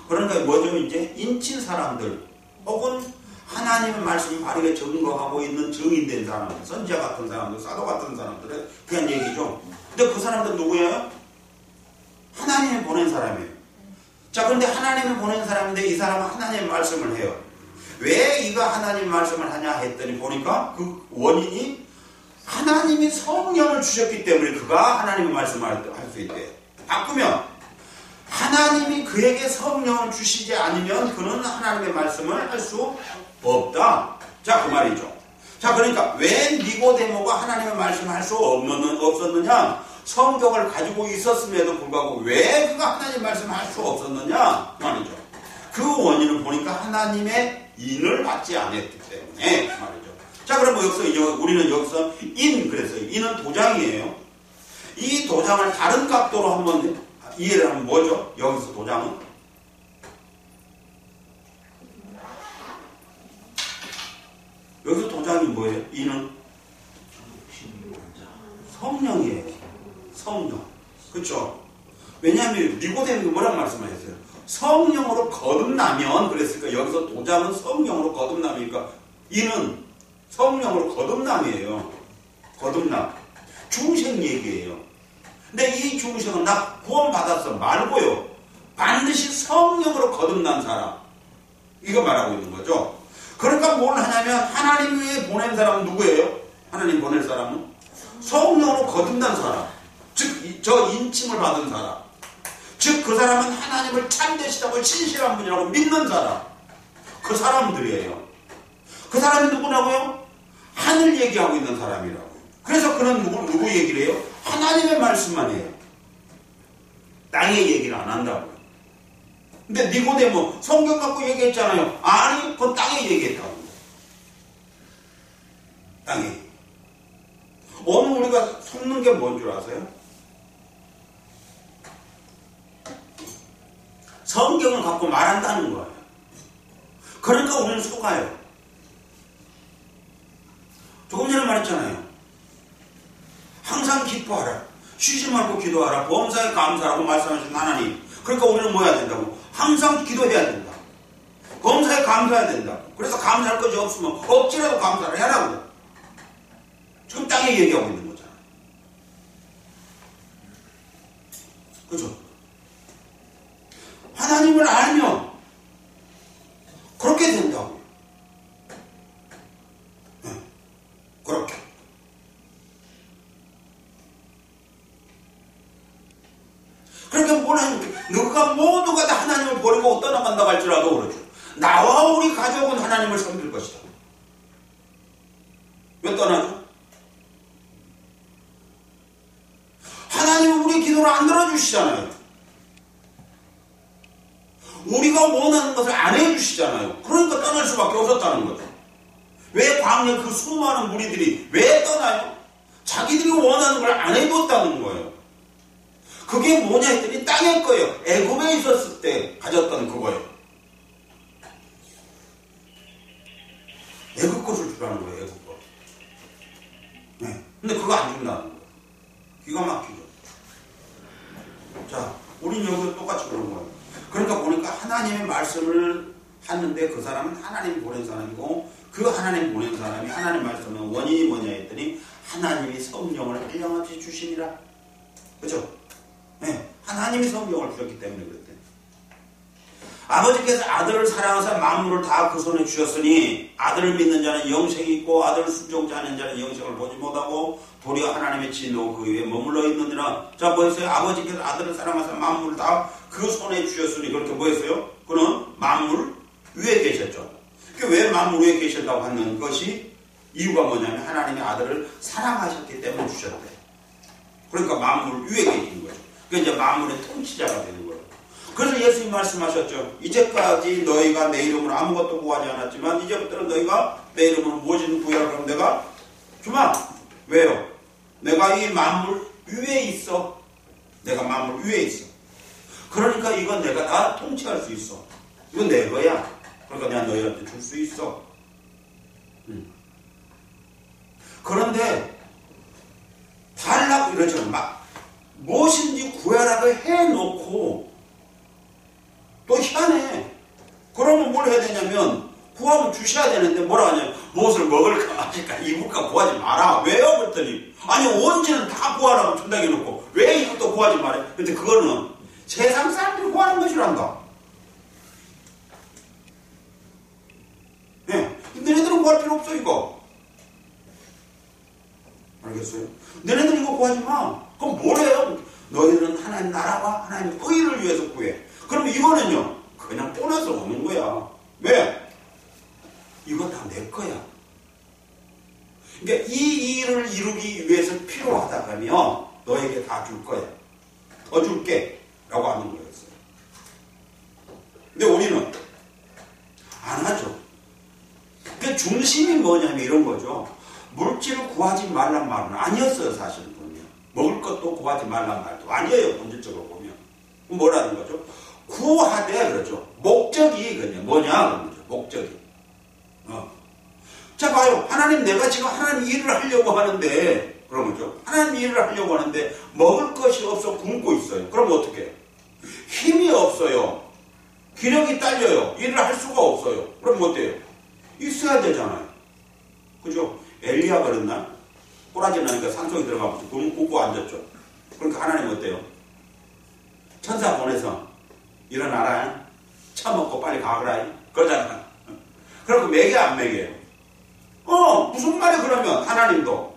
그러니까 뭐죠? 이제 인친 사람들 혹은 하나님의 말씀을 바르게 증거하고 있는 증인된 사람들, 선지자 같은 사람들, 사도 같은 사람들에 대한 얘기죠. 근데 그 사람들 누구예요? 하나님이 보낸 사람이에요. 자, 그런데 하나님이 보낸 사람인데 이 사람은 하나님의 말씀을 해요. 왜 이가 하나님의 말씀을 하냐 했더니 보니까 그 원인이 하나님이 성령을 주셨기 때문에 그가 하나님의 말씀을 할 수 있대요. 바꾸면 하나님이 그에게 성령을 주시지 않으면 그는 하나님의 말씀을 할 수 없다. 자, 그 말이죠. 자, 그러니까 왜 니고데모가 하나님의 말씀을 할 수 없었느냐? 성경을 가지고 있었음에도 불구하고 왜 그가 하나님의 말씀을 할 수 없었느냐? 그 말이죠. 그 원인을 보니까 하나님의 인을 받지 않았기 때문에 그 말이죠. 자, 그럼 여기서 우리는 여기서 그랬어요. 인은 도장이에요. 이 도장을 다른 각도로 한번 이해를 하면 뭐죠? 여기서 도장은 여기서 도장이 뭐예요? 이는 성령이에요. 성령. 그렇죠? 왜냐하면 니고데모가 뭐라고 말씀하셨어요? 성령으로 거듭나면 그랬으니까 여기서 도장은 성령으로 거듭남이니까 이는 성령으로 거듭남이에요. 거듭남. 중생 얘기예요. 근데 이 중생은 나 구원받았어 말고요. 반드시 성령으로 거듭난 사람. 이거 말하고 있는 거죠. 그러니까 뭘 하냐면 하나님이 보낸 사람은 누구예요? 하나님 보낼 사람은 성령으로 거듭난 사람. 즉 저 인침을 받은 사람. 즉 그 사람은 하나님을 참되시다고 신실한 분이라고 믿는 사람. 그 사람들이에요. 그 사람이 누구라고요? 하늘 얘기하고 있는 사람이라고요. 그래서 그는 누구 얘기를 해요? 하나님의 말씀만 해요. 땅의 얘기를 안 한다고요. 근데 니고데모 성경 갖고 얘기했잖아요. 아니, 그건 땅에 얘기했다고. 땅에. 오늘 우리가 속는 게 뭔 줄 아세요? 성경을 갖고 말한다는 거예요. 그러니까 우리는 속아요. 조금 전에 말했잖아요. 항상 기뻐하라. 쉬지 말고 기도하라. 범사에 감사하라고 말씀하신 하나님. 그러니까 우리는 뭐 해야 된다고? 항상 기도해야 된다. 범사에 감사해야 된다. 그래서 감사할 것이 없으면 억지라도 감사를 해라고. 지금 땅에 얘기하고 있는 거잖아요. 그죠? 하나님을 알면 그렇게 된다고. 네. 그렇게. 그러니까 뭘 하는 너가 모두가 다 하나님을 버리고 떠나간다고 할지라도 그러죠. 나와 우리 가족은 하나님을 섬길 것이다. 왜 떠나죠? 하나님은 우리 기도를 안 들어주시잖아요. 우리가 원하는 것을 안 해주시잖아요. 그러니까 떠날 수밖에 없었다는 거죠. 왜 광야 그 수많은 무리들이 왜 떠나요? 자기들이 원하는 걸 안 해줬다는 거예요. 그게 뭐냐 했더니 땅의 거예요. 애굽에 있었을 때 가졌던 그거예요. 애굽 것을 주라는 거예요. 애굽 것. 네. 근데 근데 그거 안 준다는 거예요. 기가 막히죠. 자, 우린 여기도 똑같이 그런 거예요. 그러니까 보니까 하나님의 말씀을 하는데 그 사람은 하나님 보낸 사람이고 그 하나님 보낸 사람이 하나님 말씀의 원인이 뭐냐 했더니 하나님이 성령을 한량없이 주시니라. 그죠? 네, 하나님이 성령을 주셨기 때문에 그랬대. 아버지께서 아들을 사랑하사 만물을 다 그 손에 주셨으니 아들을 믿는 자는 영생이 있고 아들을 순종치 않는 자는 영생을 보지 못하고 도리어 하나님의 진노 그 위에 머물러 있느니라. 자, 뭐 했어요? 아버지께서 아들을 사랑하사 만물을 다 그 손에 주셨으니 그렇게 뭐 했어요? 그는 만물 위에 계셨죠. 왜 만물 위에 계셨다고 하는 것이 이유가 뭐냐면 하나님이 아들을 사랑하셨기 때문에 주셨대. 그러니까 만물 위에 계신 거죠. 그러니까 이제 만물의 통치자가 되는 거예요. 그래서 예수님 말씀하셨죠. 이제까지 너희가 내 이름으로 아무것도 구하지 않았지만 이제부터는 너희가 내 이름으로 무엇이든 구하라 그러면 내가 주마. 왜요? 내가 이 만물 위에 있어. 내가 만물 위에 있어. 그러니까 이건 내가 다 통치할 수 있어. 이건 내 거야. 그러니까 내가 너희한테 줄 수 있어. 그런데 달라고 이러죠. 막 무엇인지 구하라고 해놓고 또 희한해. 그러면 뭘 해야 되냐면 구하면 주셔야 되는데 뭐라 하냐면 무엇을 먹을까 마실까 입을까 구하지 마라. 왜요? 그랬더니 아니 언제는 다 구하라고 준다고 해놓고 왜 이것도 구하지 마라. 근데 그거는 세상 사람들이 구하는 것이란다. 네. 너네들은 구할 필요 없어 이거. 알겠어요? 너네들 이거 구하지 마. 그럼 뭘 해요? 너희들은 하나님 나라와 하나님 의를 위해서 구해. 그러면 이거는요 그냥 보너스 오는 거야. 왜? 이거 다 내 거야. 그러니까 이 일을 이루기 위해서 필요하다면 너에게 다 줄 거야. 더 줄게 라고 하는 거였어요. 근데 우리는 안 하죠. 그 중심이 뭐냐면 이런 거죠. 물질을 구하지 말란 말은 아니었어요. 사실은 보면 먹을 것도 구하지 말란 말도 아니에요. 본질적으로 보면 뭐라는 거죠? 구하되 그렇죠. 목적이 그냥 뭐냐 그런 거죠. 목적이. 자 봐요. 하나님 내가 지금 하나님 일을 하려고 하는데 그런 거죠. 하나님 일을 하려고 하는데 먹을 것이 없어 굶고 있어요. 그럼 어떻게 해요? 힘이 없어요. 기력이 딸려요. 일을 할 수가 없어요. 그럼 어때요? 있어야 되잖아요. 그죠? 엘리야가 그랬나? 꼬라지 나니까 산속에 들어가면서 굶고 앉았죠. 그러니까 하나님 어때요? 천사 보내서 일어나라. 처먹고 빨리 가거라. 그러잖아. 그러고 매겨 안 매겨요? 무슨 말이야 그러면 하나님도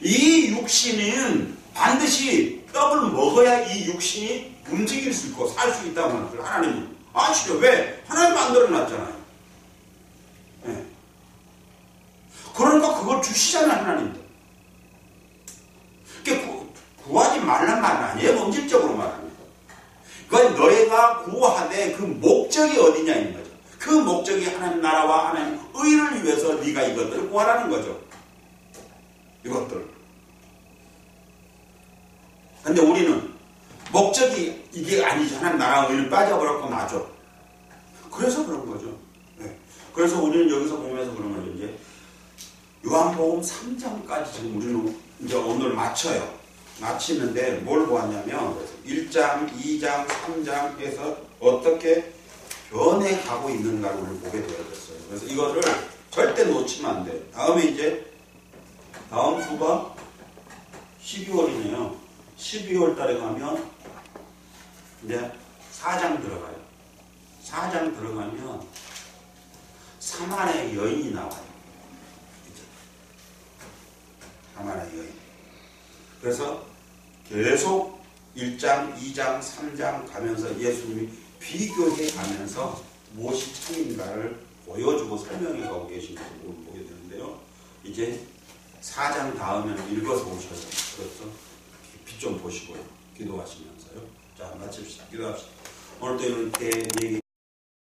이 육신은 반드시 떡을 먹어야 이 육신이 움직일 수 있고 살 수 있다고 하는 거예요. 하나님은 아시죠? 왜? 하나님 만들어놨잖아요. 네. 그러니까 그걸 주시잖아요. 하나님도. 그러니까 구하지 말란 말은 아니에요. 본질적으로 말합니다. 그건 너희가 구하되 그 목적이 어디냐 있는 거죠. 그 목적이 하나님 나라와 하나님 의를 위해서 네가 이것들을 구하라는 거죠. 이것들. 근데 우리는 목적이 이게 아니죠. 하나님 나라와 의를 빠져버렸고 나죠. 그래서 그런 거죠. 네. 그래서 우리는 여기서 보면서 그런 거죠. 이제 요한복음 3장까지 지금 우리는 이제 오늘 마쳐요. 마치는데 뭘 보았냐면 1장, 2장, 3장에서 어떻게 변해가고 있는가를 우리 보게 되어졌어요. 그래서 이거를 절대 놓치면 안 돼요. 다음에 이제 다음 주가 12월이네요. 12월 달에 가면 이제 4장 들어가요. 4장 들어가면 사만의 여인이 나와요. 사만의 여인. 그래서 계속 1장, 2장, 3장 가면서 예수님이 비교해 가면서 무엇이 참인가를 보여주고 설명해 가고 계신 것을 보게 되는데요. 이제 4장 다음에는 읽어서 오셔요. 그래서 빛 좀 보시고요. 기도하시면서요. 자, 마칩시다. 기도합시다. 오늘도 이렇게 얘기